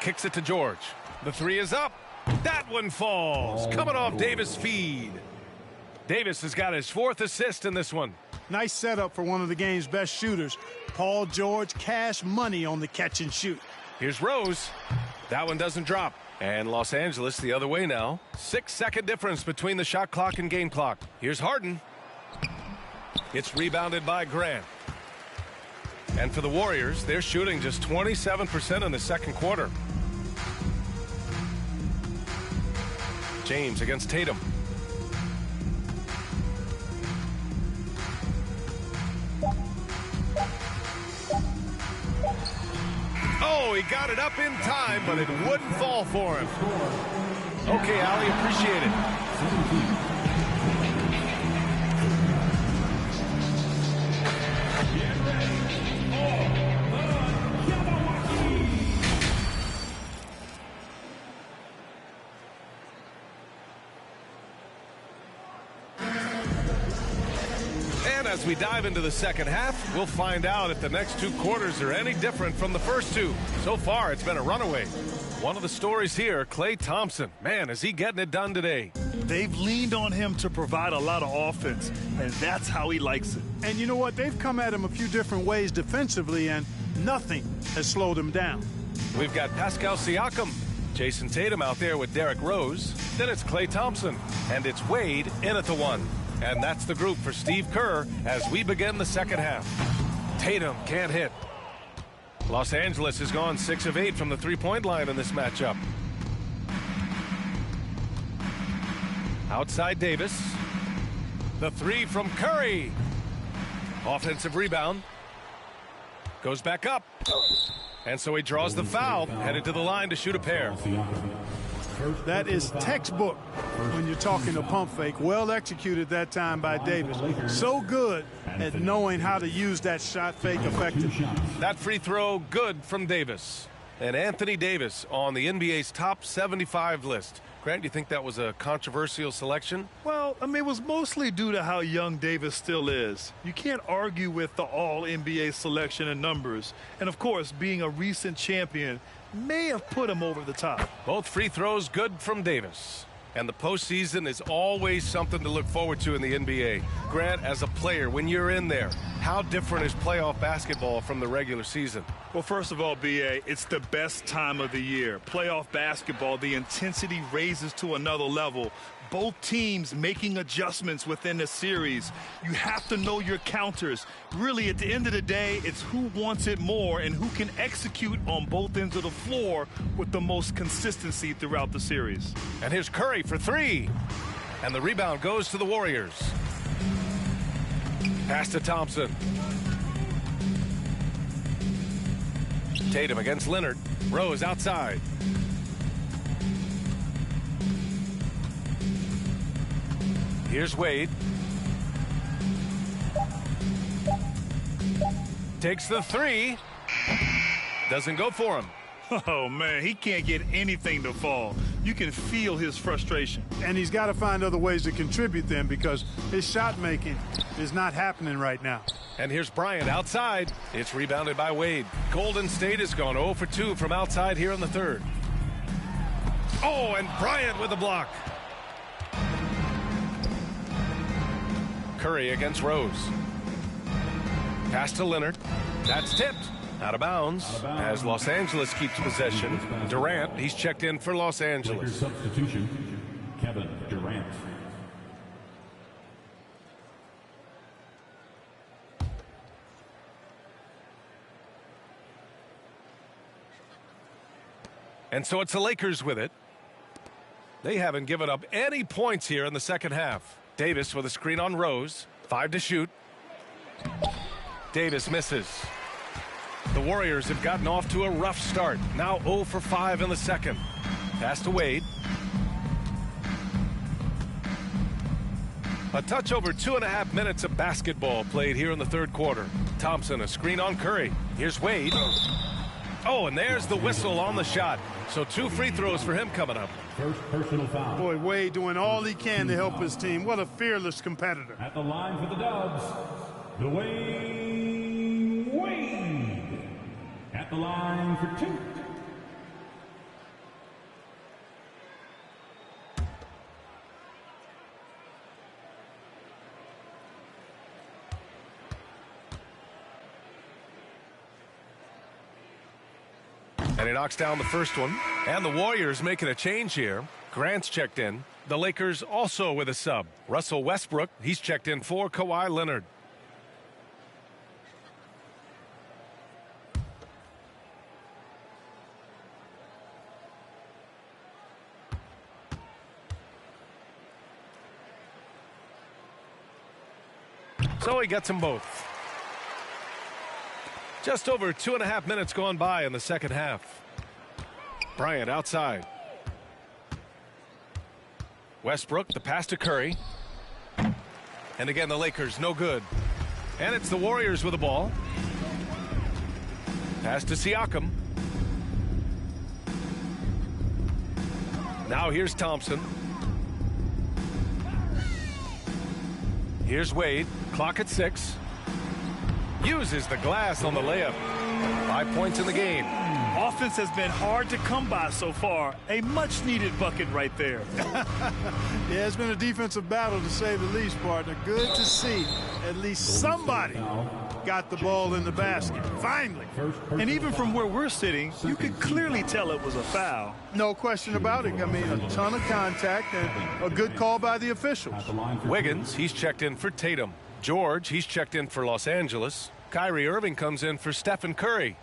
Kicks it to George. The three is up. That one falls. Coming off Davis' feed. Davis has got his 4th assist in this one. Nice setup for one of the game's best shooters. Paul George, cash money on the catch and shoot. Here's Rose. That one doesn't drop. And Los Angeles the other way now. 6-second difference between the shot clock and game clock. Here's Harden. It's rebounded by Grant. And for the Warriors, they're shooting just 27% in the second quarter. James against Tatum. Oh, he got it up in time, but it wouldn't fall for him. Okay, Allie, appreciate it. As we dive into the second half, we'll find out if the next 2 quarters are any different from the first 2. So far, it's been a runaway. One of the stories here, Klay Thompson. Man, is he getting it done today. They've leaned on him to provide a lot of offense, and that's how he likes it. And you know what? They've come at him a few different ways defensively, and nothing has slowed him down. We've got Pascal Siakam, Jason Tatum out there with Derrick Rose. Then it's Klay Thompson, and it's Wade in at the 1. And that's the group for Steve Kerr as we begin the second half. Tatum can't hit. Los Angeles has gone 6 of 8 from the three-point line in this matchup. Outside Davis. The 3 from Curry. Offensive rebound. Goes back up. And so he draws the foul, headed to the line to shoot a pair. That is textbook when you're talking a pump fake. Well executed that time by Davis. So good at knowing how to use that shot fake effectively. That free throw good from Davis. And Anthony Davis on the NBA's top 75 list. Grant, do you think that was a controversial selection? Well, I mean, it was mostly due to how young Davis still is. You can't argue with the all-NBA selection and numbers. And, of course, being a recent champion may have put him over the top. Both free throws good from Davis. And the postseason is always something to look forward to in the NBA. Grant, as a player, when you're in there, how different is playoff basketball from the regular season? Well, first of all, B.A., it's the best time of the year. Playoff basketball, the intensity raises to another level. Both teams making adjustments within the series. You have to know your counters. Really, at the end of the day, it's who wants it more and who can execute on both ends of the floor with the most consistency throughout the series. And here's Curry for 3. And the rebound goes to the Warriors. Pass to Thompson. Tatum against Leonard. Rose outside. Here's Wade. Takes the 3. Doesn't go for him. Oh, man, he can't get anything to fall. You can feel his frustration. And he's got to find other ways to contribute then, because his shot making is not happening right now. And here's Bryant outside. It's rebounded by Wade. Golden State has gone 0 for 2 from outside here in the third. Oh, and Bryant with the block. Curry against Rose. Pass to Leonard. That's tipped. Out of bounds as Los Angeles keeps possession. Durant, he's checked in for Los Angeles. Substitution, Kevin Durant. And so it's the Lakers with it. They haven't given up any points here in the second half. Davis with a screen on Rose. 5 to shoot. Davis misses. The Warriors have gotten off to a rough start. Now 0 for 5 in the second. Pass to Wade. A touch over 2.5 minutes of basketball played here in the third quarter. Thompson, a screen on Curry. Here's Wade. Oh, and there's the whistle on the shot. So 2 free throws for him coming up. First personal foul. Boy, Wade doing all he can to help his team. What a fearless competitor. At the line for the Dubs, Dwayne Wade. At the line for 2. And he knocks down the first one. And the Warriors making a change here. Grant's checked in. The Lakers also with a sub. Russell Westbrook, he's checked in for Kawhi Leonard. So he gets them both. Just over 2.5 minutes gone by in the second half. Bryant outside. Westbrook, the pass to Curry. And again, the Lakers, no good. And it's the Warriors with the ball. Pass to Siakam. Now here's Thompson. Here's Wade. Clock at 6. Uses the glass on the layup. 5 points in the game. Offense has been hard to come by so far. A much-needed bucket right there. Yeah, it's been a defensive battle, to say the least, partner. Good to see at least somebody got the ball in the basket. Finally. And even from where we're sitting, you could clearly tell it was a foul. No question about it. I mean, a ton of contact and a good call by the officials. Wiggins, he's checked in for Tatum. George, he's checked in for Los Angeles. Kyrie Irving comes in for Stephen Curry.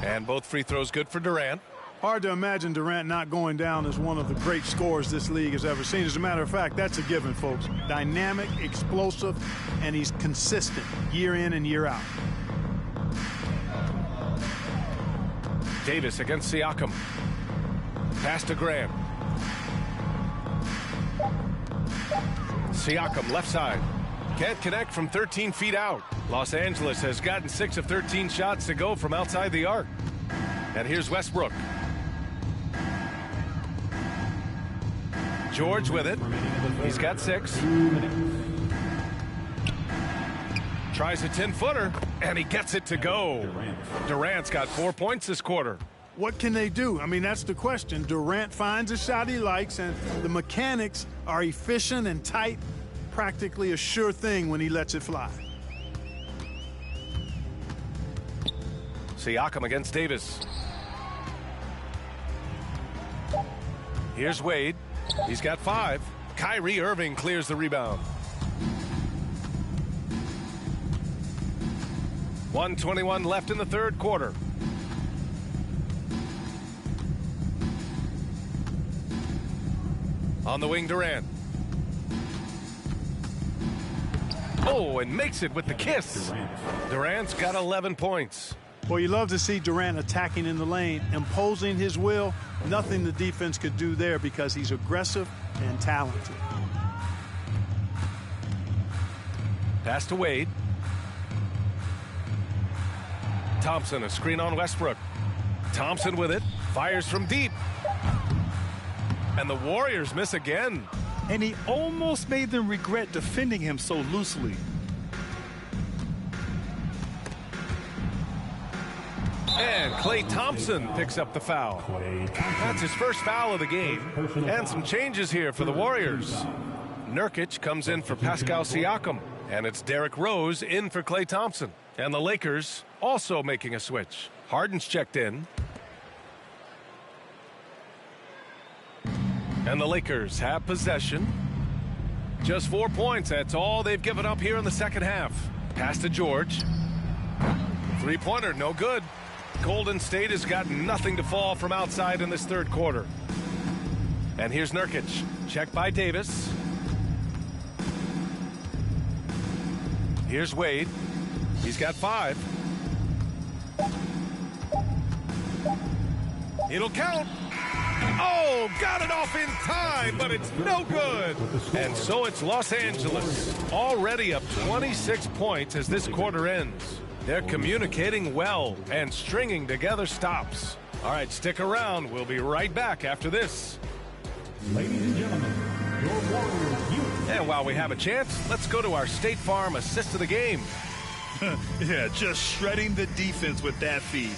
And both free throws good for Durant. Hard to imagine Durant not going down as one of the great scorers this league has ever seen. As a matter of fact, that's a given, folks. Dynamic, explosive, and he's consistent year in and year out. Davis against Siakam. Pass to Grant. Siakam left side. Can't connect from 13 feet out. Los Angeles has gotten 6 of 13 shots to go from outside the arc. And here's Westbrook. George with it. He's got 6. Tries a 10-footer, and he gets it to go. Durant's got 4 points this quarter. What can they do? I mean, that's the question. Durant finds a shot he likes, and the mechanics are efficient and tight. Practically a sure thing when he lets it fly. Siakam against Davis. Here's Wade. He's got 5. Kyrie Irving clears the rebound. 1:21 left in the third quarter. On the wing, Durant. Oh, and makes it with the kiss. Durant's got 11 points. Well, you love to see Durant attacking in the lane, imposing his will. Nothing the defense could do there because he's aggressive and talented. Pass to Wade. Thompson, a screen on Westbrook. Thompson with it. Fires from deep. And the Warriors miss again. And he almost made them regret defending him so loosely. And Klay Thompson picks up the foul. That's his first foul of the game. And some changes here for the Warriors. Nurkic comes in for Pascal Siakam. And it's Derrick Rose in for Klay Thompson. And the Lakers also making a switch. Harden's checked in. And the Lakers have possession. Just 4 points. That's all they've given up here in the second half. Pass to George. Three-pointer, no good. Golden State has got nothing to fall from outside in this third quarter. And here's Nurkic. Checked by Davis. Here's Wade. He's got 5. It'll count. Oh, got it off in time, but it's no good. And so it's Los Angeles, already up 26 points as this quarter ends. They're communicating well and stringing together stops. All right, stick around. We'll be right back after this. Ladies and gentlemen, your Warriors youth. And while we have a chance, let's go to our State Farm assist of the game. Yeah, just shredding the defense with that feed.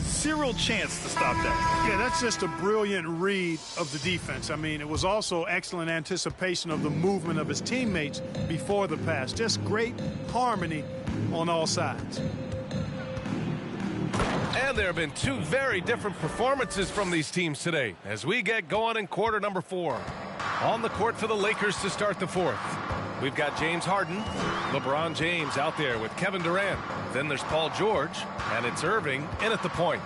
Zero chance to stop that. Yeah, that's just a brilliant read of the defense. I mean, it was also excellent anticipation of the movement of his teammates before the pass. Just great harmony on all sides. And there have been two very different performances from these teams today as we get going in quarter number 4. On the court for the Lakers to start the fourth. We've got James Harden, LeBron James out there with Kevin Durant. Then there's Paul George, and it's Irving in at the point.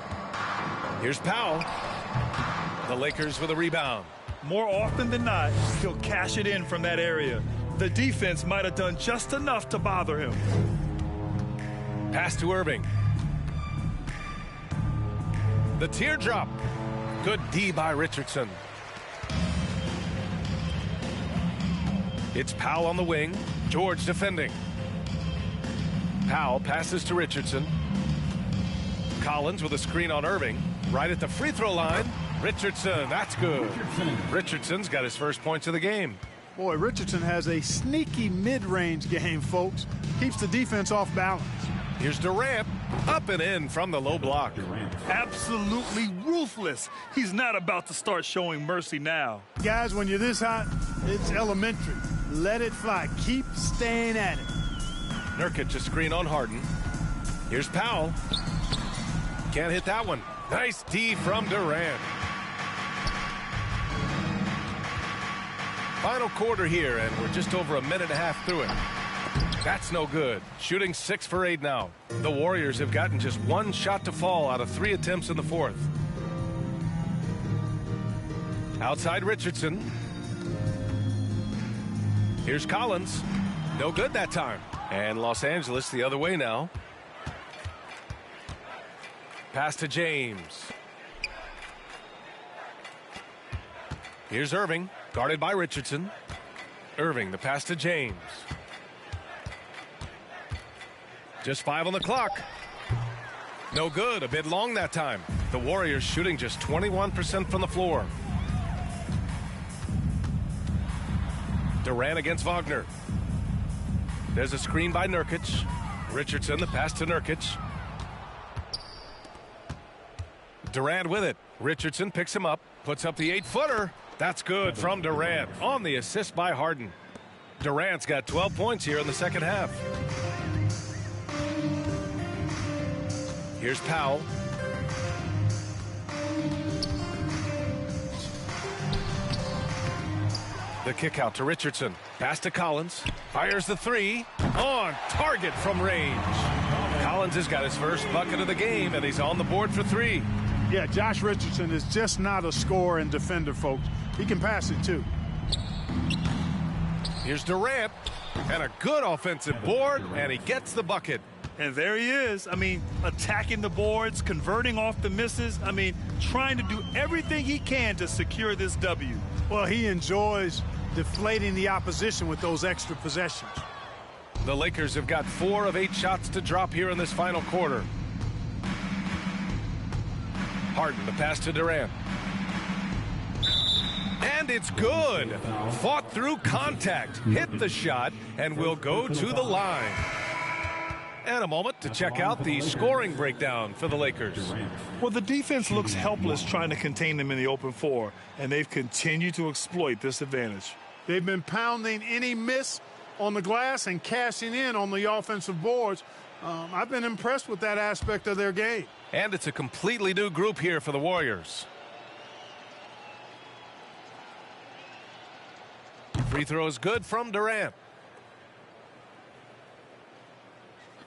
Here's Powell. The Lakers with a rebound. More often than not, he'll cash it in from that area. The defense might have done just enough to bother him. Pass to Irving. The teardrop. Good D by Richardson. It's Powell on the wing. George defending. Powell passes to Richardson. Collins with a screen on Irving. Right at the free throw line. Richardson, that's good. Richardson's got his first points of the game. Boy, Richardson has a sneaky mid-range game, folks. Keeps the defense off balance. Here's Durant, up and in from the low block. Absolutely ruthless. He's not about to start showing mercy now. Guys, when you're this hot, it's elementary. Let it fly. Keep staying at it. Nurkic a screen on Harden. Here's Powell. Can't hit that one. Nice D from Durant. Final quarter here, and we're just over a minute and a half through it. That's no good. Shooting 6 for 8 now. The Warriors have gotten just one shot to fall out of 3 attempts in the fourth. Outside Richardson. Here's Collins. No good that time. And Los Angeles the other way now. Pass to James. Here's Irving, guarded by Richardson. Irving, the pass to James. Just 5 on the clock. No good, a bit long that time. The Warriors shooting just 21% from the floor. Durant against Wagner. There's a screen by Nurkic. Richardson, the pass to Nurkic. Durant with it. Richardson picks him up, puts up the 8-footer. That's good from Durant on the assist by Harden. Durant's got 12 points here in the second half. Here's Powell. The kick out to Richardson. Pass to Collins. Fires the 3. On target from range. Collins has got his first bucket of the game, and he's on the board for 3. Yeah, Josh Richardson is just not a scorer and defender, folks. He can pass it, too. Here's Durant. And a good offensive board, and he gets the bucket. And there he is. I mean, attacking the boards, converting off the misses. I mean, trying to do everything he can to secure this W. Well, he enjoys deflating the opposition with those extra possessions. The Lakers have got 4 of 8 shots to drop here in this final quarter. Harden, the pass to Durant. And it's good. Fought through contact, hit the shot, and will go to the line. And a moment to check out the scoring breakdown for the Lakers. Well, the defense looks helpless trying to contain them in the open floor, and they've continued to exploit this advantage. They've been pounding any miss on the glass and cashing in on the offensive boards. I've been impressed with that aspect of their game. And it's a completely new group here for the Warriors. Free throw is good from Durant.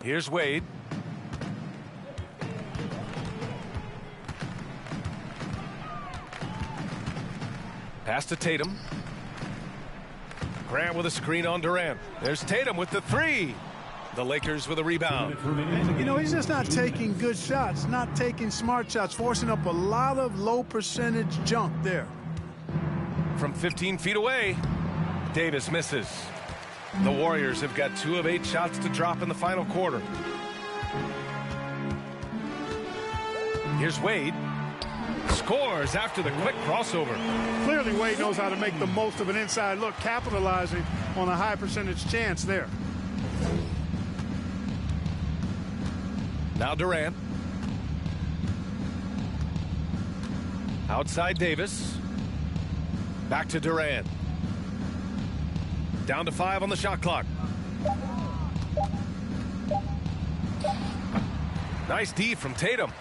Here's Wade. Pass to Tatum. Grant with a screen on Durant. There's Tatum with the 3. The Lakers with a rebound. You know, he's just not taking good shots, not taking smart shots, forcing up a lot of low percentage jump there. From 15 feet away, Davis misses. The Warriors have got 2 of 8 shots to drop in the final quarter. Here's Wade. Scores after the quick crossover. Clearly, Wade knows how to make the most of an inside look, capitalizing on a high percentage chance there. Now Durant. Outside Davis. Back to Durant. Down to 5 on the shot clock. Nice D from Tatum.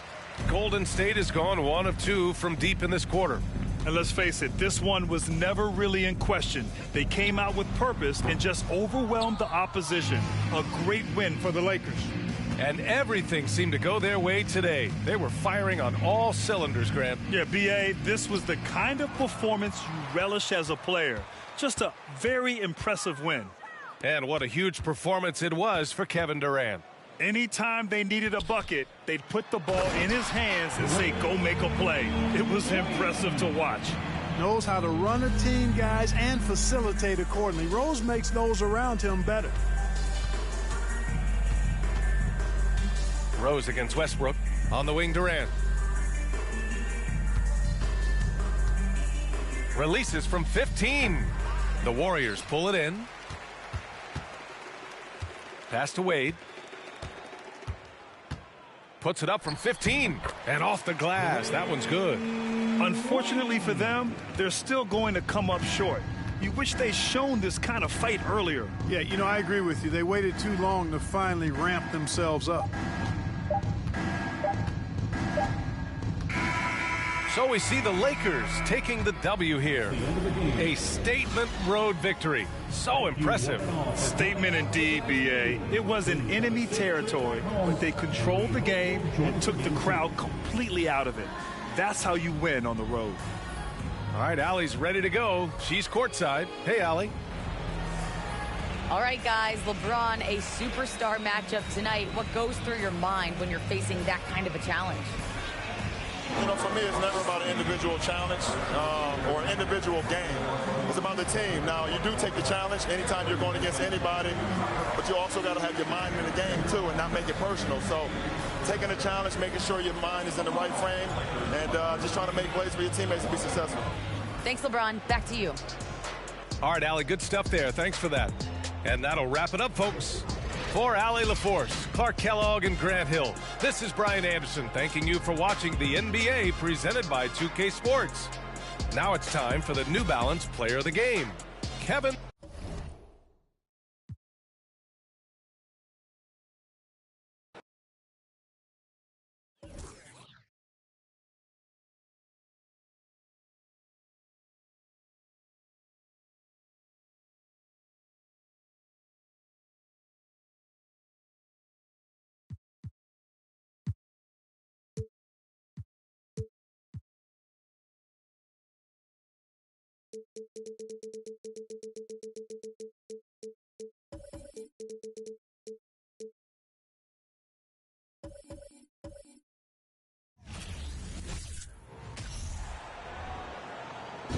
Golden State has gone 1 of 2 from deep in this quarter. And let's face it, this one was never really in question. They came out with purpose and just overwhelmed the opposition. A great win for the Lakers. And everything seemed to go their way today. They were firing on all cylinders, Grant. Yeah, B.A., this was the kind of performance you relish as a player. Just a very impressive win. And what a huge performance it was for Kevin Durant. Anytime they needed a bucket, they'd put the ball in his hands and say, go make a play. It was impressive to watch. Knows how to run a team, guys, and facilitate accordingly. Rose makes those around him better. Rose against Westbrook. On the wing, Durant. Releases from 15. The Warriors pull it in. Pass to Wade. Puts it up from 15 and off the glass. That one's good. Unfortunately for them, they're still going to come up short. You wish they'd shown this kind of fight earlier. Yeah, you know, I agree with you. They waited too long to finally ramp themselves up. So we see the Lakers taking the W here. A statement road victory. So impressive. Statement indeed, B.A. It was in enemy territory, but they controlled the game and took the crowd completely out of it. That's how you win on the road. All right, Allie's ready to go. She's courtside. Hey, Allie. All right, guys, LeBron, a superstar matchup tonight. What goes through your mind when you're facing that kind of a challenge? You know, for me, it's never about an individual challenge or an individual game. It's about the team. Now, you do take the challenge anytime you're going against anybody, but you also got to have your mind in the game, too, and not make it personal. So taking the challenge, making sure your mind is in the right frame, and just trying to make plays for your teammates to be successful. Thanks, LeBron. Back to you. All right, Allie, good stuff there. Thanks for that. And that'll wrap it up, folks. For Allie LaForce, Clark Kellogg, and Grant Hill, this is Brian Anderson thanking you for watching the NBA presented by 2K Sports. Now it's time for the New Balance Player of the Game, Kevin.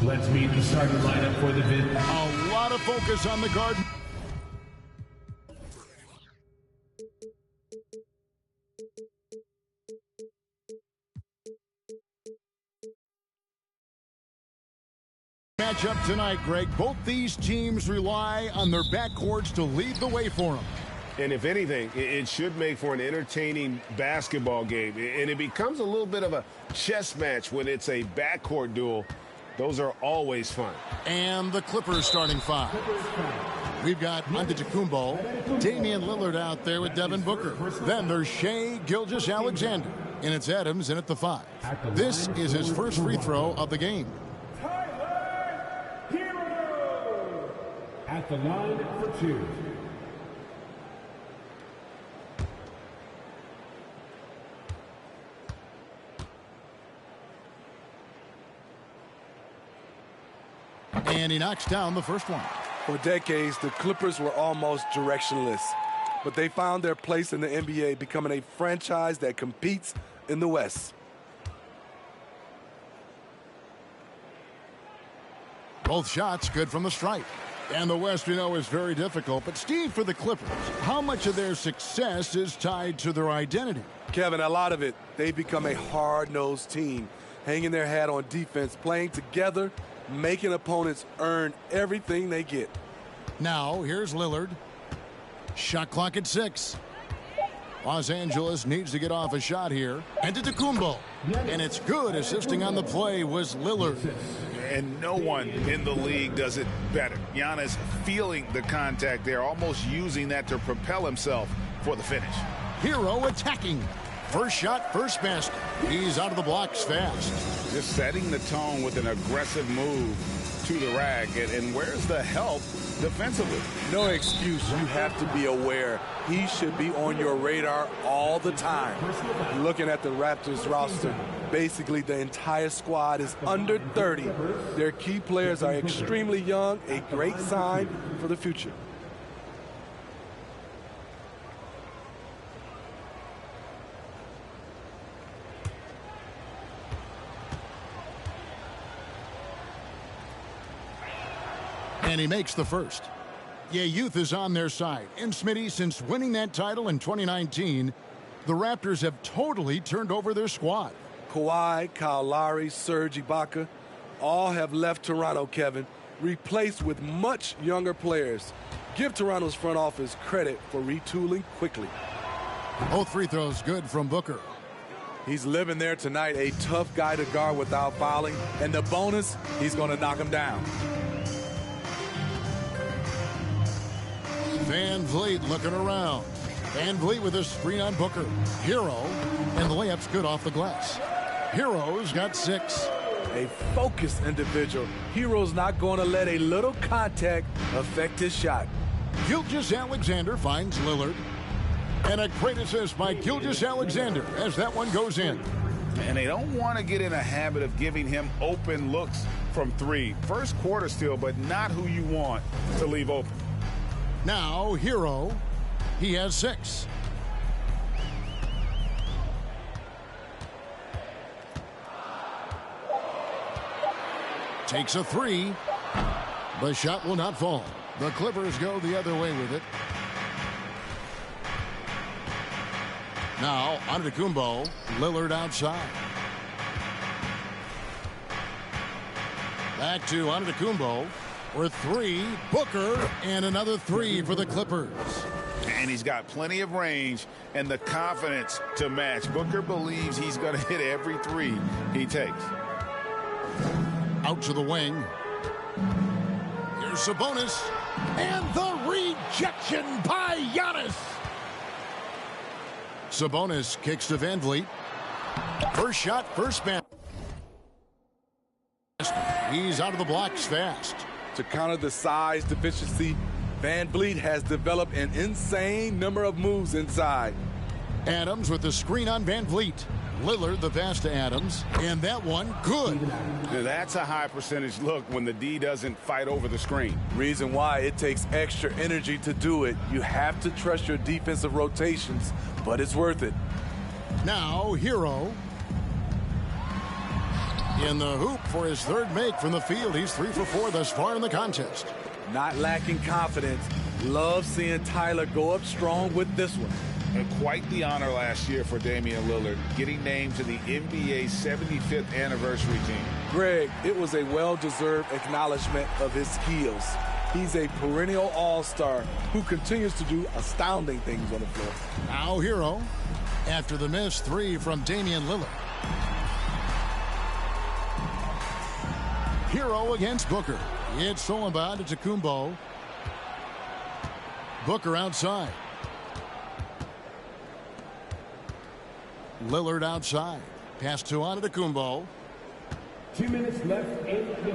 Let's meet the starting lineup for the bid. A lot of focus on the guard. Matchup tonight, Greg. Both these teams rely on their backcourts to lead the way for them. And if anything, it should make for an entertaining basketball game. And it becomes a little bit of a chess match when it's a backcourt duel. Those are always fun. And the Clippers starting 5. We've got Antetokounmpo, Damian Lillard out there with Devin Booker. Then there's Shai Gilgeous-Alexander, and it's Adams in at the 5. This is his first free throw of the game. At the line for 2. And he knocks down the first one. For decades, the Clippers were almost directionless. but they found their place in the NBA, becoming a franchise that competes in the West. Both shots good from the stripe. And the West, we know, is very difficult. But, Steve, for the Clippers, how much of their success is tied to their identity? Kevin, a lot of it. They've become a hard-nosed team, hanging their hat on defense, playing together, making opponents earn everything they get. Now, here's Lillard. Shot clock at 6. Los Angeles needs to get off a shot here. Antetokounmpo. And it's good. Assisting on the play was Lillard. And no one in the league does it better. Giannis feeling the contact there, almost using that to propel himself for the finish. Hero attacking. First shot, first basket. He's out of the blocks fast. Just setting the tone with an aggressive move to the rack. And where's the help defensively? No excuse. You have to be aware. He should be on your radar all the time. Looking at the Raptors roster, basically the entire squad is under 30. Their key players are extremely young, a great sign for the future. And he makes the first. Yeah, youth is on their side. And Smitty, since winning that title in 2019, the Raptors have totally turned over their squad. Kawhi, Kyle Lowry, Serge Ibaka, all have left Toronto, Kevin, replaced with much younger players. Give Toronto's front office credit for retooling quickly. Both free throws good from Booker. He's living there tonight, a tough guy to guard without fouling. And the bonus, he's going to knock him down. Van Vliet looking around. Van Vliet with a screen on Booker. Hero, and the layup's good off the glass. Hero's got 6. A focused individual. Hero's not going to let a little contact affect his shot. Gilgeous-Alexander finds Lillard. And a great assist by Gilgeous-Alexander as that one goes in. And they don't want to get in a habit of giving him open looks from 3. First quarter still, but not who you want to leave open. Now, Hero, he has 6. Takes a 3. The shot will not fall. The Clippers go the other way with it. Now, Antetokounmpo, Lillard outside. Back to Antetokounmpo. For 3, Booker, and another 3 for the Clippers. And he's got plenty of range and the confidence to match. Booker believes he's going to hit every 3 he takes. Out to the wing. Here's Sabonis. And the rejection by Giannis. Sabonis kicks to Van Vliet. First shot, first basket. He's out of the blocks fast. To counter the size deficiency, Van Vliet has developed an insane number of moves inside. Adams with the screen on Van Vliet. Lillard the pass to Adams, and that one good. Now that's a high percentage look when the D doesn't fight over the screen. Reason why it takes extra energy to do it. You have to trust your defensive rotations, but it's worth it. Now, Hero. In the hoop for his 3rd make from the field. He's 3 for 4 thus far in the contest. Not lacking confidence. Love seeing Tyler go up strong with this one. And quite the honor last year for Damian Lillard, getting named to the NBA 75th anniversary team. Greg, it was a well-deserved acknowledgement of his skills. He's a perennial all-star who continues to do astounding things on the floor. Now Hero, after the missed 3 from Damian Lillard. Hero against Booker. It's Solomon to Antetokounmpo. Booker outside. Lillard outside. Pass to Antetokounmpo. 2 minutes left in the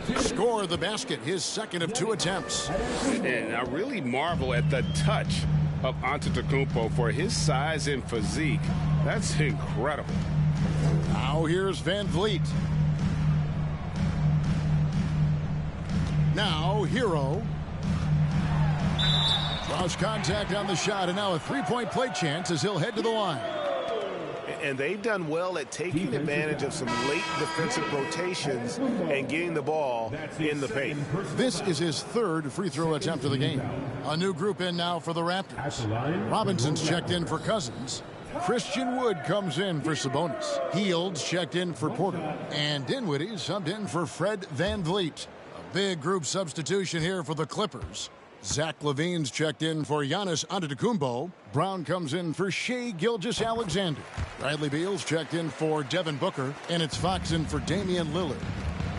first. Score the basket, his 2nd of 2 attempts. And I really marvel at the touch of Antetokounmpo for his size and physique. That's incredible. Now here's Van Vliet. Now Hero. Draws contact on the shot, and now a three-point play chance as he'll head to the line. And they've done well at taking advantage of some late defensive rotations and getting the ball in the paint. This is his third free throw attempt of the game. A new group in now for the Raptors. Robinson's checked in for Cousins. Christian Wood comes in for Sabonis. Heald's checked in for Porter. And Dinwiddie subbed in for Fred VanVleet. A big group substitution here for the Clippers. Zach LaVine's checked in for Giannis Antetokounmpo. Brown comes in for Shai Gilgeous-Alexander. Bradley Beal's checked in for Devin Booker. And it's Fox in for Damian Lillard.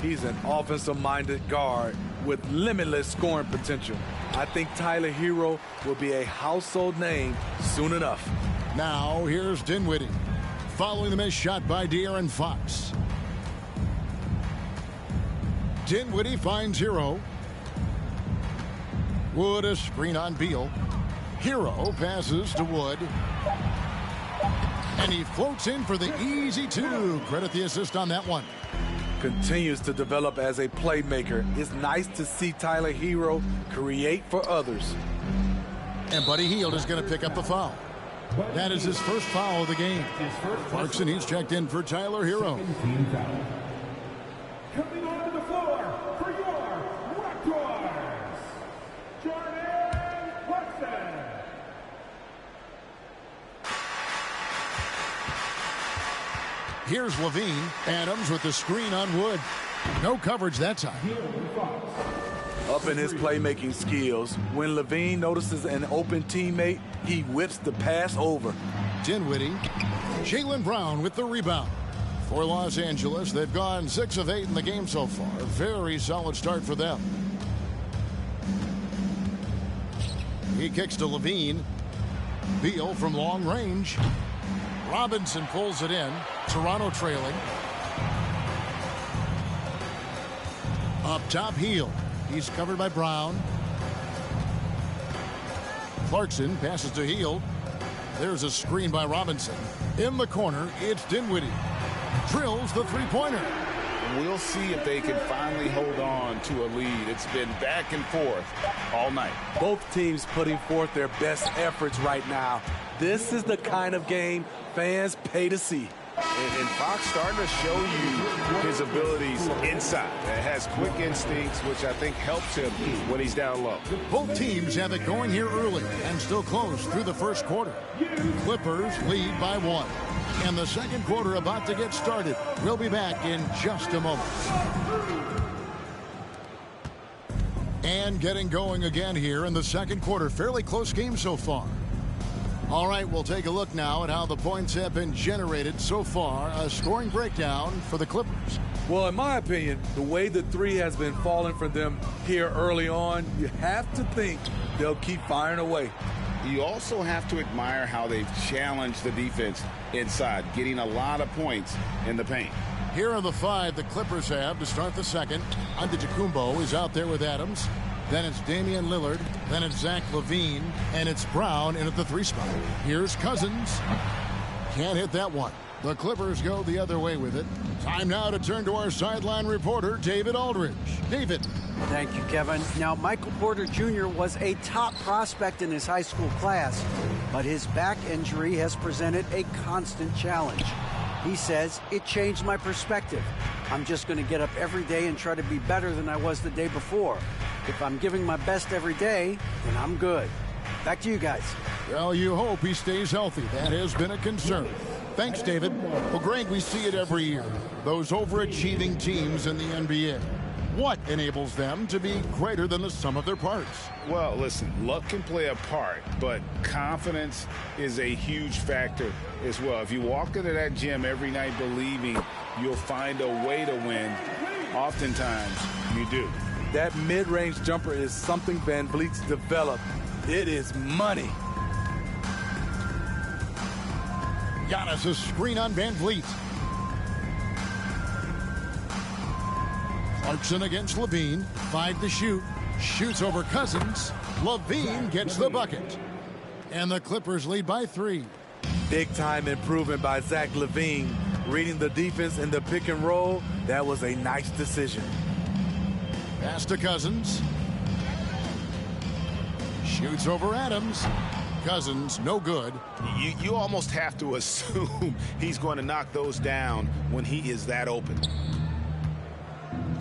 He's an offensive-minded guard with limitless scoring potential. I think Tyler Hero will be a household name soon enough. Now here's Dinwiddie. Following the missed shot by De'Aaron Fox. Dinwiddie finds Hero. Wood a screen on Beal. Hero passes to Wood. And he floats in for the easy two. Credit the assist on that one. Continues to develop as a playmaker. It's nice to see Tyler Hero create for others. And Buddy Hield is going to pick up the foul. That is his first foul of the game. Clarkson, he's checked in for Tyler Hero. Coming onto the floor for your Raptors, Jordan Clarkson. Here's Levine. Adams with the screen on Wood. No coverage that time. Up in his playmaking skills, when Levine notices an open teammate, he whips the pass over. Dinwiddie. Jaylen Brown with the rebound. For Los Angeles, they've gone 6 of 8 in the game so far. Very solid start for them. He kicks to Levine. Beal from long range. Robinson pulls it in. Toronto trailing. Up top, Hield. He's covered by Brown. Clarkson passes to Hield. There's a screen by Robinson. In the corner, it's Dinwiddie. Drills the three-pointer. We'll see if they can finally hold on to a lead. It's been back and forth all night. Both teams putting forth their best efforts right now. This is the kind of game fans pay to see. And Fox starting to show you his abilities inside. It has quick instincts, which I think helps him when he's down low. Both teams have it going here early and still close through the first quarter. Clippers lead by 1. And the second quarter about to get started. We'll be back in just a moment. And getting going again here in the second quarter. Fairly close game so far. All right, we'll take a look now at how the points have been generated so far. A scoring breakdown for the Clippers. Well, in my opinion, the way the three has been falling for them here early on, you have to think they'll keep firing away. You also have to admire how they've challenged the defense inside, getting a lot of points in the paint. Here are the 5 the Clippers have to start the second. Antetokounmpo is out there with Adams. Then it's Damian Lillard. Then it's Zach LaVine. And it's Brown in at the 3 spot. Here's Cousins. Can't hit that one. The Clippers go the other way with it. Time now to turn to our sideline reporter, David Aldridge. David. Thank you, Kevin. Now, Michael Porter Jr. was a top prospect in his high school class, but his back injury has presented a constant challenge. He says, it changed my perspective. I'm just going to get up every day and try to be better than I was the day before. If I'm giving my best every day, then I'm good. Back to you guys. Well, you hope he stays healthy. That has been a concern. Thanks, David. Well, Greg, we see it every year. Those overachieving teams in the NBA. What enables them to be greater than the sum of their parts? Well, listen, luck can play a part, but confidence is a huge factor as well. If you walk into that gym every night believing you'll find a way to win, oftentimes you do. That mid-range jumper is something VanVleet's developed. It is money. Giannis, a screen on VanVleet. Clarkson against Levine. 5 to shoot. Shoots over Cousins. Levine gets the bucket. And the Clippers lead by 3. Big-time improvement by Zach LaVine. Reading the defense in the pick and roll, that was a nice decision. Pass to Cousins. Shoots over Adams. Cousins, no good. You almost have to assume he's going to knock those down when he is that open.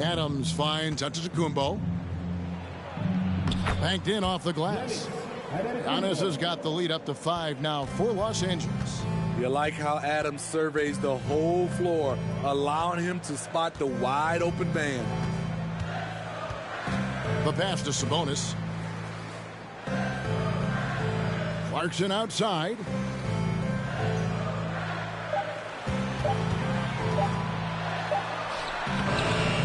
Adams finds Antetokounmpo. Banked in off the glass. Giannis has got the lead up to 5 now for Los Angeles. You like how Adams surveys the whole floor, allowing him to spot the wide open man. The pass to Sabonis. Clarkson outside.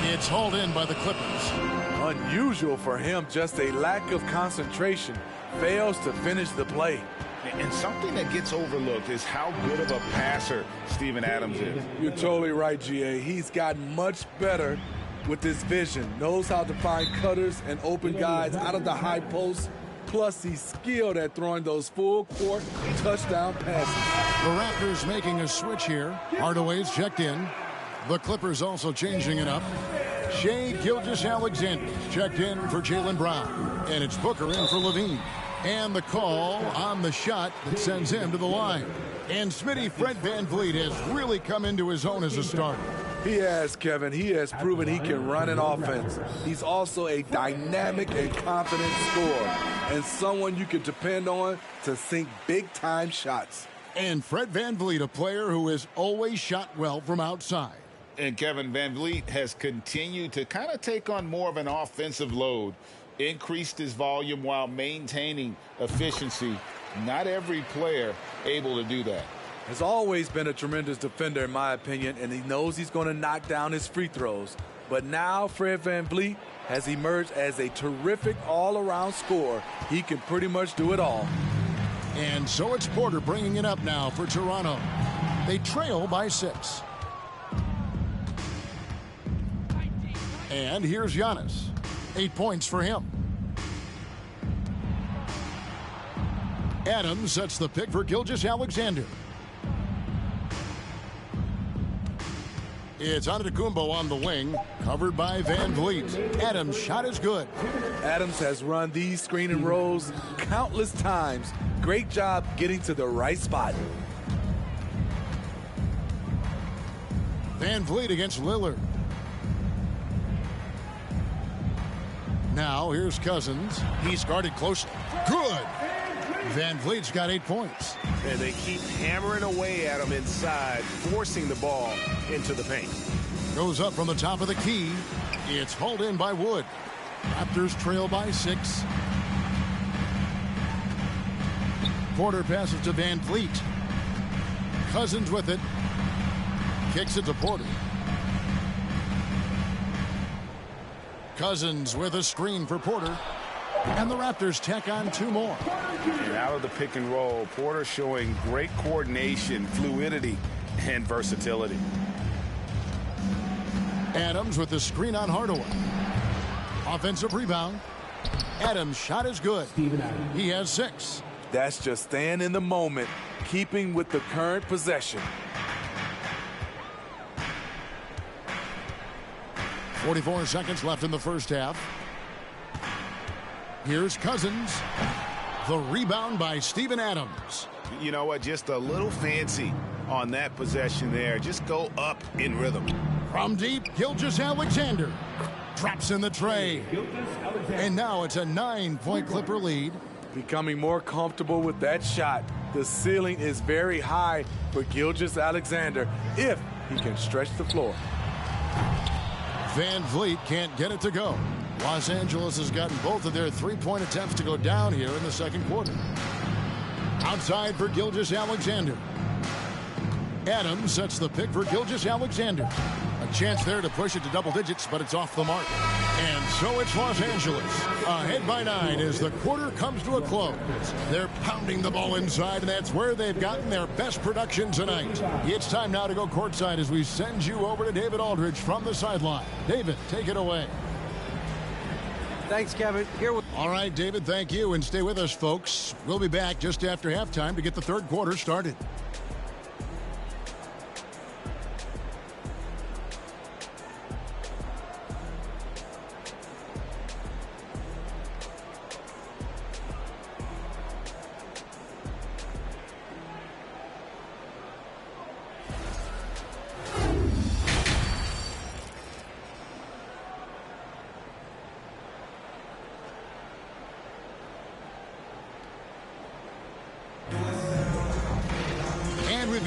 It's hauled in by the Clippers. Unusual for him, just a lack of concentration. Fails to finish the play. And something that gets overlooked is how good of a passer Steven Adams is. You're totally right, GA. He's gotten much better with his vision. Knows how to find cutters and open guys out of the high post. Plus, he's skilled at throwing those full-court touchdown passes. The Raptors making a switch here. Hardaway's checked in. The Clippers also changing it up. Shai Gilgeous-Alexander checked in for Jaylen Brown. And it's Booker in for Levine. And the call on the shot that sends him to the line. And Smitty, Fred VanVleet has really come into his own as a starter. He has, Kevin. He has proven he can run an offense. He's also a dynamic and confident scorer, and someone you can depend on to sink big-time shots. And Fred VanVleet, a player who has always shot well from outside. And Kevin VanVleet has continued to kind of take on more of an offensive load, increased his volume while maintaining efficiency. Not every player able to do that. Has always been a tremendous defender, in my opinion, and he knows he's going to knock down his free throws. But now Fred VanVleet has emerged as a terrific all-around scorer. He can pretty much do it all. And so it's Porter bringing it up now for Toronto. They trail by 6. And here's Giannis. 8 points for him. Adams sets the pick for Gilgeous-Alexander. It's Antetokounmpo on the wing, covered by VanVleet. Adams' shot is good. Adams has run these screen and rolls countless times. Great job getting to the right spot. VanVleet against Lillard. Now here's Cousins. He's guarded closely. Good. VanVleet's got 8 points. And they keep hammering away at him inside, forcing the ball into the paint. Goes up from the top of the key. It's hauled in by Wood. Raptors trail by 6. Porter passes to VanVleet. Cousins with it. Kicks it to Porter. Cousins with a screen for Porter. And the Raptors tack on 2 more. And out of the pick and roll, Porter showing great coordination, fluidity, and versatility. Adams with the screen on Hardaway. Offensive rebound. Adams' shot is good. He has 6. That's just staying in the moment, keeping with the current possession. 44 seconds left in the first half. Here's Cousins. The rebound by Steven Adams. You know what? Just a little fancy on that possession there. Just go up in rhythm. From deep, Gilgeous-Alexander drops in the tray. And now it's a 9-point Clipper lead. Becoming more comfortable with that shot. The ceiling is very high for Gilgeous-Alexander if he can stretch the floor. VanVleet can't get it to go. Los Angeles has gotten both of their 3-point attempts to go down here in the second quarter. Outside for Gilgeous-Alexander. Adams sets the pick for Gilgeous-Alexander. A chance there to push it to double digits, but it's off the mark. And so it's Los Angeles, ahead by 9 as the quarter comes to a close. They're pounding the ball inside, and that's where they've gotten their best production tonight. It's time now to go courtside as we send you over to David Aldridge from the sideline. David, take it away. Thanks, Kevin. All right, David, thank you, and stay with us, folks. We'll be back just after halftime to get the third quarter started.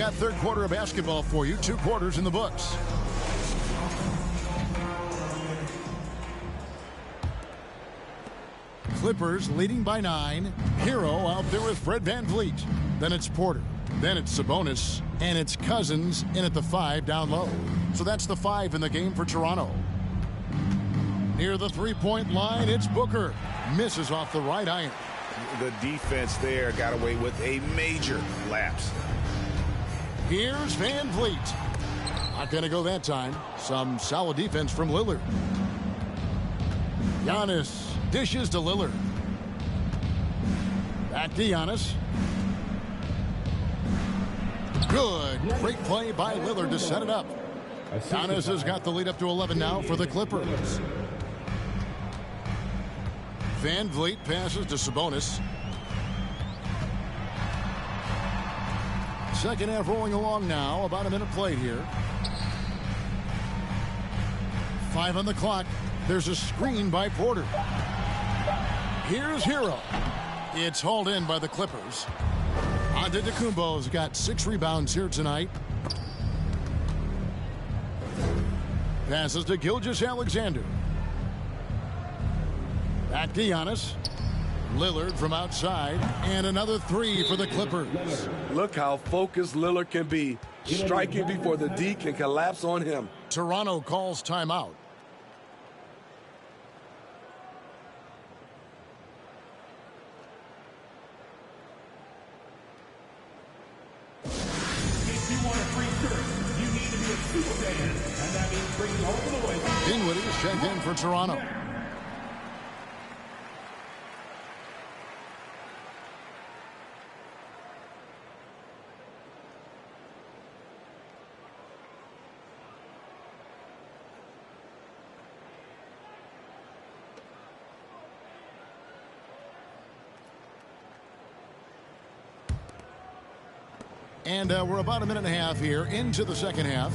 got third quarter of basketball for you. 2 quarters in the books. Clippers leading by 9. Hero out there with Fred VanVleet. Then it's Porter. Then it's Sabonis. And it's Cousins in at the 5 down low. So that's the 5 in the game for Toronto. Near the three-point line, it's Booker. Misses off the right iron. The defense there got away with a major lapse. Here's VanVleet. Not going to go that time. Some solid defense from Lillard. Giannis dishes to Lillard. Back to Giannis. Good. Great play by Lillard to set it up. Giannis has got the lead up to 11 now for the Clippers. VanVleet passes to Sabonis. Second half rolling along now. About a minute played here. 5 on the clock. There's a screen by Porter. Here's Hero. It's hauled in by the Clippers. Antetokounmpo's got 6 rebounds here tonight. Passes to Gilgeous-Alexander. Back to Giannis. Lillard from outside. And another 3 for the Clippers. Look how focused Lillard can be. Striking before the D can collapse on him. Toronto calls timeout. Dinwiddie is checked in for Toronto. And we're about a minute and a half here into the second half.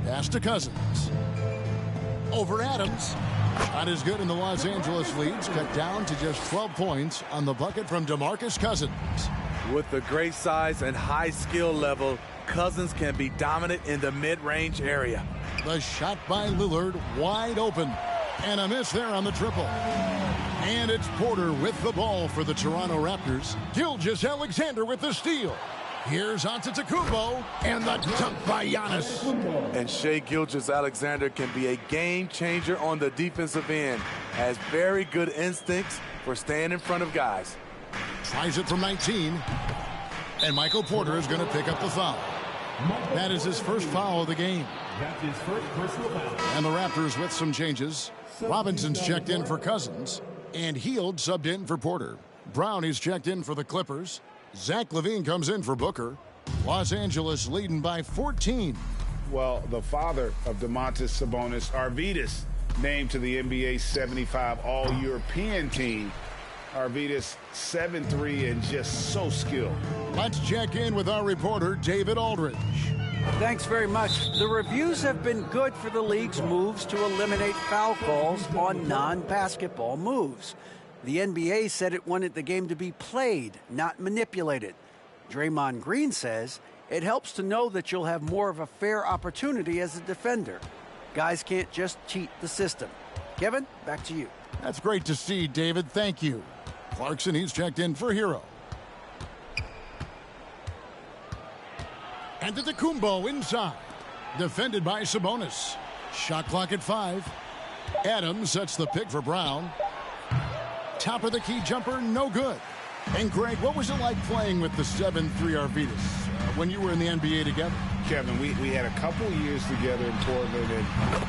Pass to Cousins. Over Adams. Shot is good, and the Los Angeles leads cut down to just 12 points on the bucket from DeMarcus Cousins. With the great size and high skill level, Cousins can be dominant in the mid-range area. The shot by Lillard wide open. And a miss there on the triple. And it's Porter with the ball for the Toronto Raptors. Gilgeous-Alexander with the steal. Here's Antetokounmpo, and the dunk by Giannis. And Shai Gilgeous-Alexander can be a game changer on the defensive end. Has very good instincts for staying in front of guys. Tries it from 19. And Michael Porter is going to pick up the foul. That is his first foul of the game. That's his first personal foul. And the Raptors with some changes. Robinson's checked in for Cousins. And Hield subbed in for Porter. Brown is checked in for the Clippers. Zach LaVine comes in for Booker. Los Angeles leading by 14. Well, the father of Domantas Sabonis, Arvydas, named to the NBA 75 All-European team. Arvydas 7'3" and just so skilled. Let's check in with our reporter, David Aldridge. Thanks very much. The reviews have been good for the league's moves to eliminate foul calls on non-basketball moves. The NBA said it wanted the game to be played, not manipulated. Draymond Green says it helps to know that you'll have more of a fair opportunity as a defender. Guys can't just cheat the system. Kevin, back to you. That's great to see, David. Thank you. Clarkson, he's checked in for Hero. Antetokounmpo inside. Defended by Sabonis. Shot clock at 5. Adams sets the pick for Brown. Top of the key jumper, no good. And Greg, what was it like playing with the 7'3" Arvydas when you were in the NBA together? Kevin, we had a couple years together in Portland, and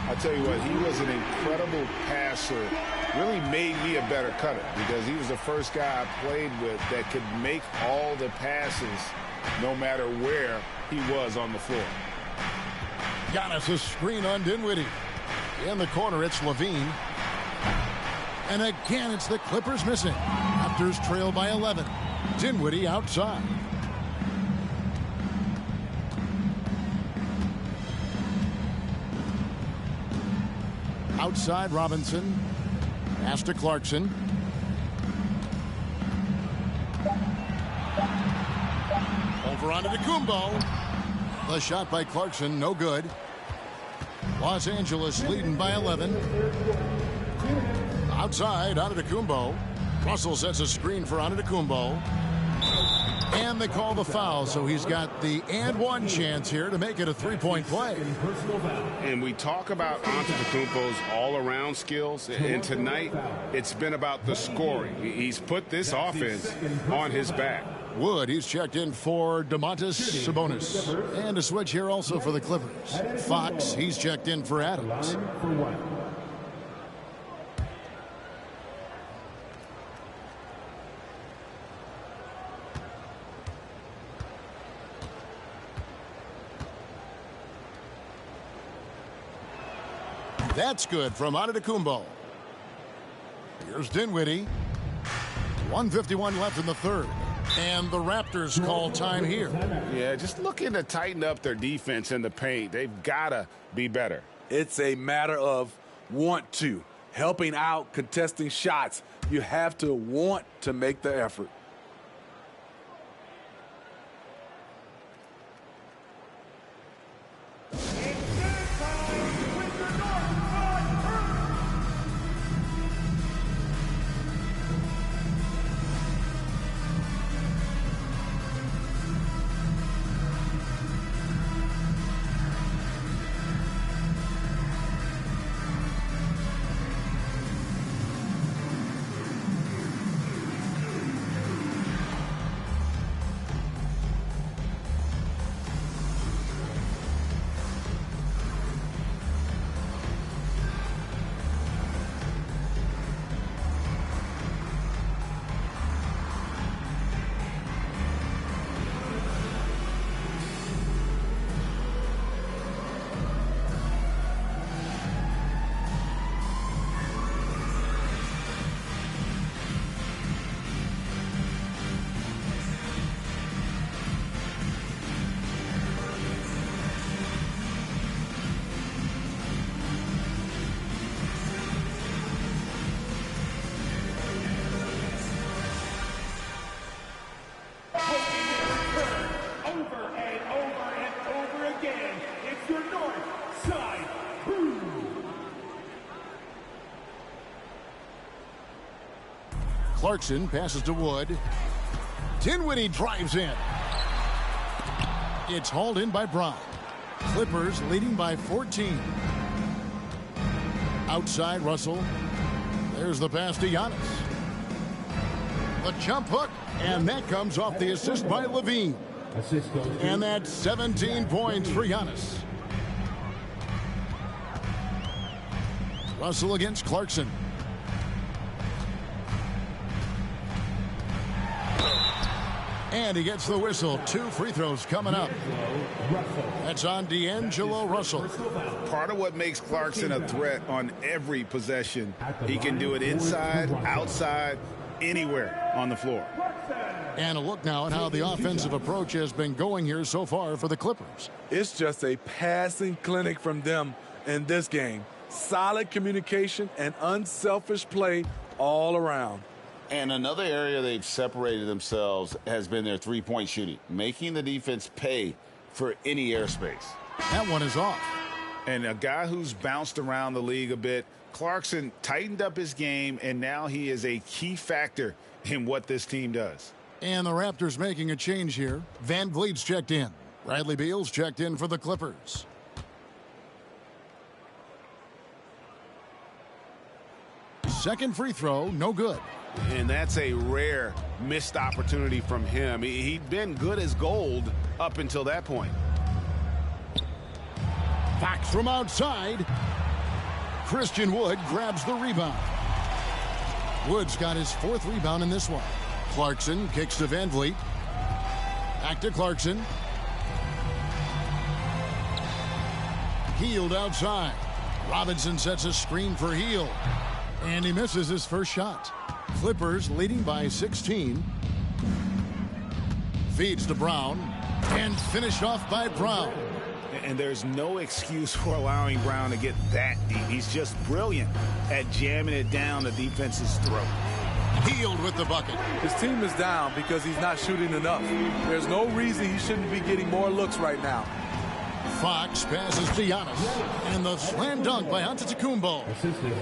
I'll tell you what, he was an incredible passer. Really made me a better cutter because he was the first guy I played with that could make all the passes no matter where he was on the floor. Giannis' screen on Dinwiddie. In the corner, it's LaVine. And again, it's the Clippers missing. Raptors trail by 11. Dinwiddie outside. Outside, Robinson. Pass to Clarkson. for Antetokounmpo. The shot by Clarkson, no good. Los Angeles leading by 11. Outside, Antetokounmpo. Russell sets a screen for Antetokounmpo. And they call the foul, so he's got the and one chance here to make it a three-point play. And we talk about Antetokounmpo's all-around skills, and tonight it's been about the scoring. He's put this offense on his back. Wood, he's checked in for Domantas Sabonis. And a switch here also for the Clippers. Fox, he's checked in for Adams. That's good from Antetokounmpo. Here's Dinwiddie. 1:51 left in the third. And the Raptors call time here. Yeah, just looking to tighten up their defense in the paint. They've got to be better. It's a matter of want to. Helping out, contesting shots. You have to want to make the effort. Clarkson passes to Wood. Dinwiddie drives in. It's hauled in by Brown. Clippers leading by 14. Outside Russell. There's the pass to Giannis. The jump hook, and that comes off the assist by Levine. And that's 17 points for Giannis. Russell against Clarkson. And he gets the whistle. 2 free throws coming up. That's on D'Angelo Russell. Part of what makes Clarkson a threat on every possession, he can do it inside, outside, anywhere on the floor. And a look now at how the offensive approach has been going here so far for the Clippers. It's just a passing clinic from them in this game. Solid communication and unselfish play all around. And another area they've separated themselves has been their three-point shooting, making the defense pay for any airspace. That one is off. And a guy who's bounced around the league a bit, Clarkson tightened up his game, and now he is a key factor in what this team does. And the Raptors making a change here. Van Vliet's checked in. Bradley Beal's checked in for the Clippers. Second free throw, no good. And that's a rare missed opportunity from him. He'd been good as gold up until that point. Fox from outside. Christian Wood grabs the rebound. Wood's got his 4th rebound in this one. Clarkson kicks to Van Vliet. Back to Clarkson. Hield outside. Robinson sets a screen for Hield. And he misses his first shot. Clippers leading by 16. Feeds to Brown. And finished off by Brown. And there's no excuse for allowing Brown to get that deep. He's just brilliant at jamming it down the defense's throat. Healed with the bucket. His team is down because he's not shooting enough. There's no reason he shouldn't be getting more looks right now. Fox passes to Giannis. And the slam dunk by Antetokounmpo.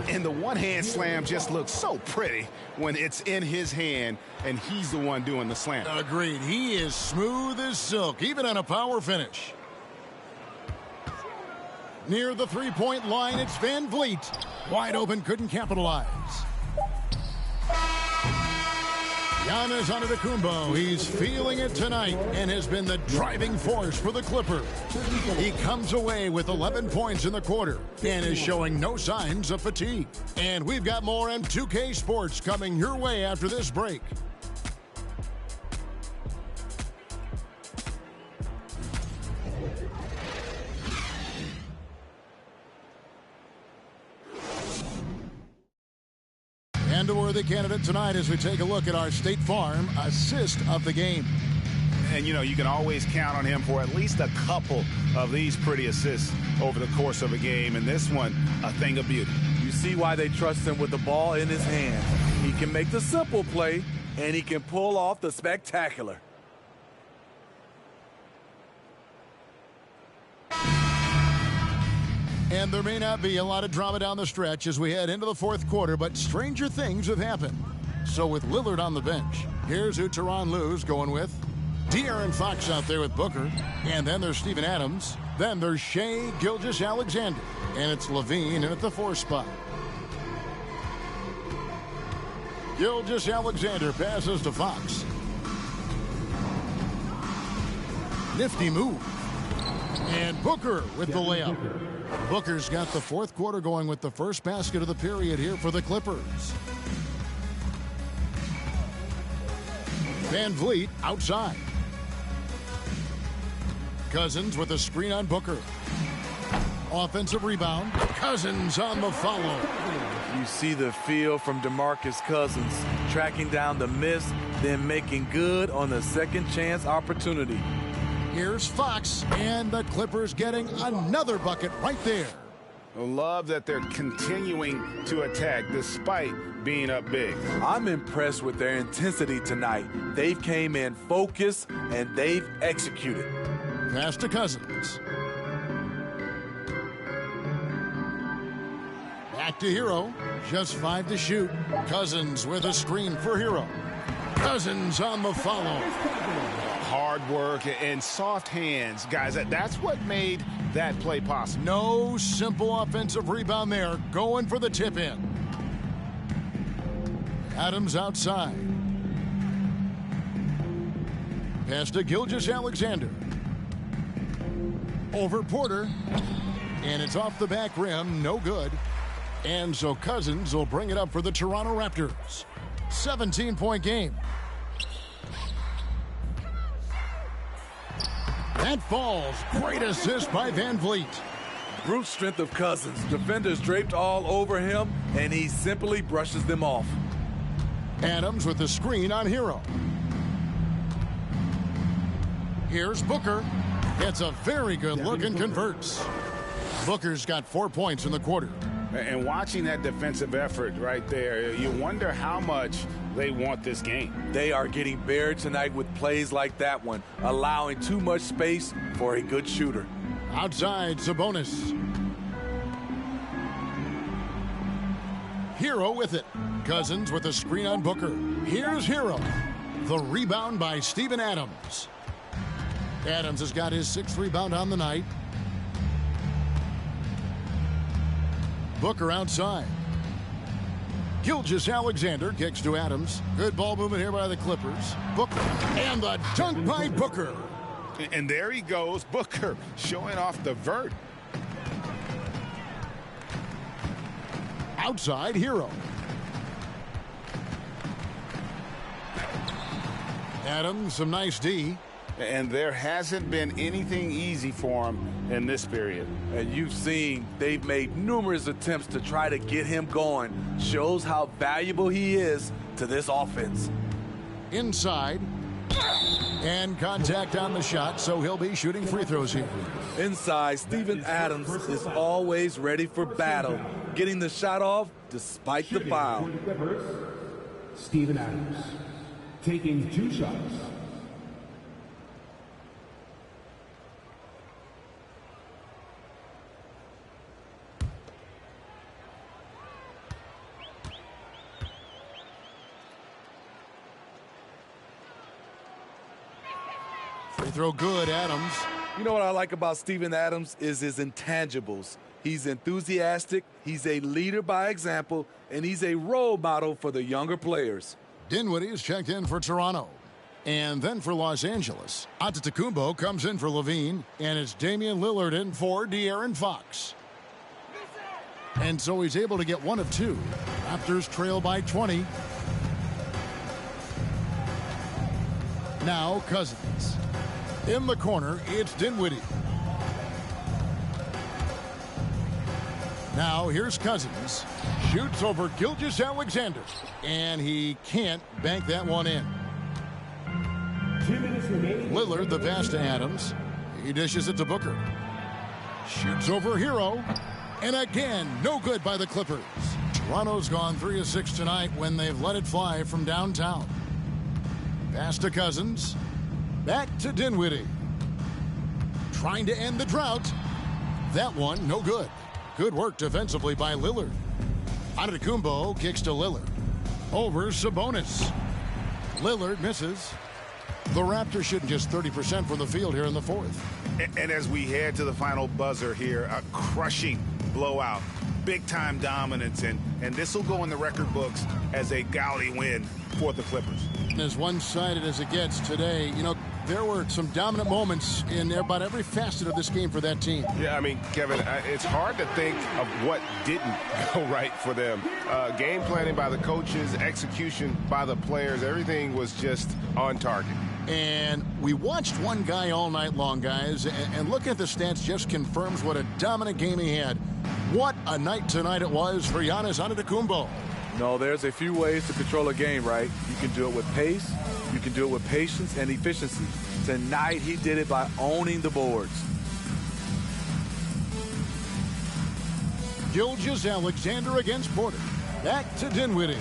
And the one-hand slam just looks so pretty when it's in his hand and he's the one doing the slam. Agreed. He is smooth as silk, even on a power finish. Near the three-point line, it's Van Vliet. Wide open, couldn't capitalize. Giannis Antetokounmpo, he's feeling it tonight and has been the driving force for the Clippers. He comes away with 11 points in the quarter and is showing no signs of fatigue. And we've got more M2K Sports coming your way after this break. And a worthy candidate tonight as we take a look at our State Farm assist of the game. And, you know, you can always count on him for at least a couple of these pretty assists over the course of a game. And this one, a thing of beauty. You see why they trust him with the ball in his hand. He can make the simple play, and he can pull off the spectacular. And there may not be a lot of drama down the stretch as we head into the fourth quarter, but stranger things have happened. So with Lillard on the bench, here's who Tyronn Lue's going with. De'Aaron Fox out there with Booker. And then there's Steven Adams. Then there's Shai Gilgeous-Alexander. And it's LaVine in at the 4 spot. Gilgeous-Alexander passes to Fox. Nifty move. And Booker with the layup. Booker's got the fourth quarter going with the first basket of the period here for the Clippers. Van Vliet outside. Cousins with a screen on Booker. Offensive rebound. Cousins on the follow. You see the feel from DeMarcus Cousins, tracking down the miss, then making good on the second chance opportunity. Here's Fox, and the Clippers getting another bucket right there. I love that they're continuing to attack despite being up big. I'm impressed with their intensity tonight. They've came in focused, and they've executed. Pass to Cousins. Back to Hero. Just 5 to shoot. Cousins with a screen for Hero. Cousins on the follow. Hard work and soft hands. Guys, that's what made that play possible. No simple offensive rebound there. Going for the tip in. Adams outside. Pass to Gilgeous-Alexander. Over Porter. And it's off the back rim. No good. And so Cousins will bring it up for the Toronto Raptors. 17-point game. That falls. Great assist by Van Vliet. Brute strength of Cousins. Defenders draped all over him, and he simply brushes them off. Adams with the screen on Hero. Here's Booker. It's a very good look and converts. Booker's got 4 points in the quarter. And watching that defensive effort right there, you wonder how much they want this game. They are getting buried tonight with plays like that one, allowing too much space for a good shooter. Outside, Sabonis. Hero with it. Cousins with a screen on Booker. Here's Hero. The rebound by Steven Adams. Adams has got his 6th rebound on the night. Booker outside. Gilgeous-Alexander kicks to Adams. Good ball movement here by the Clippers. Booker. And the dunk by Booker. And there he goes, Booker, showing off the vert. Outside, Hero. Adams, some nice D. And there hasn't been anything easy for him in this period. And you've seen they've made numerous attempts to try to get him going. Shows how valuable he is to this offense. Inside. And contact on the shot, so he'll be shooting free throws here. Inside, Steven Adams is always ready for battle, getting the shot off despite the foul. Steven Adams, taking 2 shots. Free throw good, Adams. You know what I like about Steven Adams is his intangibles. He's enthusiastic, he's a leader by example, and he's a role model for the younger players. Dinwiddie is checked in for Toronto. And then for Los Angeles, Antetokounmpo comes in for Levine, and it's Damian Lillard in for De'Aaron Fox. And so he's able to get 1 of 2. Raptors trail by 20. Now Cousins. In the corner, it's Dinwiddie. Now here's Cousins. Shoots over Gilgeous-Alexander. And he can't bank that one in. Lillard, the pass to Adams. He dishes it to Booker. Shoots over Hero. And again, no good by the Clippers. Toronto's gone 3 of 6 tonight when they've let it fly from downtown. Pass to Cousins. Back to Dinwiddie. Trying to end the drought. That one, no good. Good work defensively by Lillard. Antetokounmpo kicks to Lillard. Over Sabonis. Lillard misses. The Raptors shooting just 30% from the field here in the 4th. And as we head to the final buzzer here, a crushing blowout, big-time dominance, and this will go in the record books as a gaudy win for the Clippers. As one-sided as it gets today, you know, there were some dominant moments in about every facet of this game for that team. Yeah, I mean, Kevin, it's hard to think of what didn't go right for them. Game planning by the coaches, execution by the players, everything was just on target. And we watched one guy all night long, guys, and looking at the stats just confirms what a dominant game he had. What a night tonight it was for Giannis Antetokounmpo. No, there's a few ways to control a game, right? You can do it with pace, you can do it with patience and efficiency. Tonight, he did it by owning the boards. Gilgeous-Alexander against Porter. Back to Dinwiddie.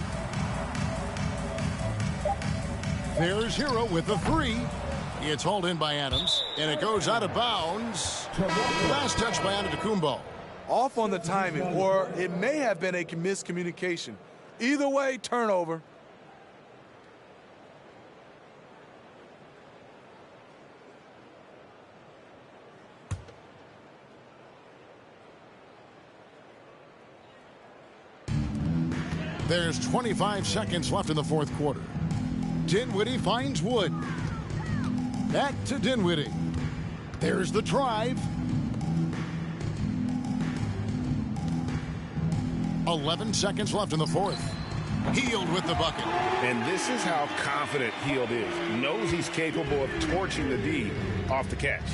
There's Hero with the 3. It's hauled in by Adams, and it goes out of bounds. Last touch by Antetokounmpo. Off on the timing, or it may have been a miscommunication. Either way, turnover. There's 25 seconds left in the 4th quarter. Dinwiddie finds Wood. Back to Dinwiddie. There's the drive. 11 seconds left in the 4th. Hield with the bucket. And this is how confident Hield is. Knows he's capable of torching the D off the catch.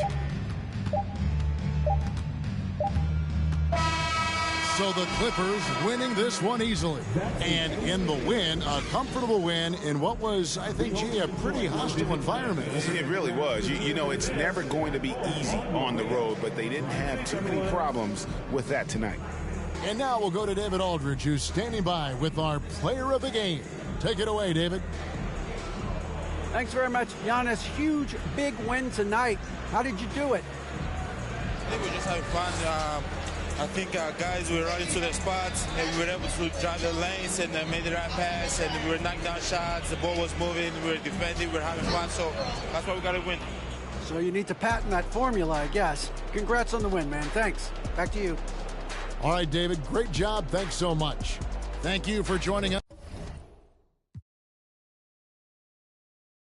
So the Clippers winning this one easily. And in the win, a comfortable win in what was, I think, gee, a pretty hostile environment. It really was. You know, it's never going to be easy on the road, but they didn't have too many problems with that tonight. And now we'll go to David Aldridge, who's standing by with our player of the game. Take it away, David. Thanks very much, Giannis. Huge, big win tonight. How did you do it? I think we're just having fun. I think our guys were running to their spots, and we were able to drive the lanes and made the right pass, and we were knocking down shots. The ball was moving. We were defending. We were having fun. So that's why we got to win. So you need to patent that formula, I guess. Congrats on the win, man. Thanks. Back to you. All right, David, great job. Thanks so much. Thank you for joining us.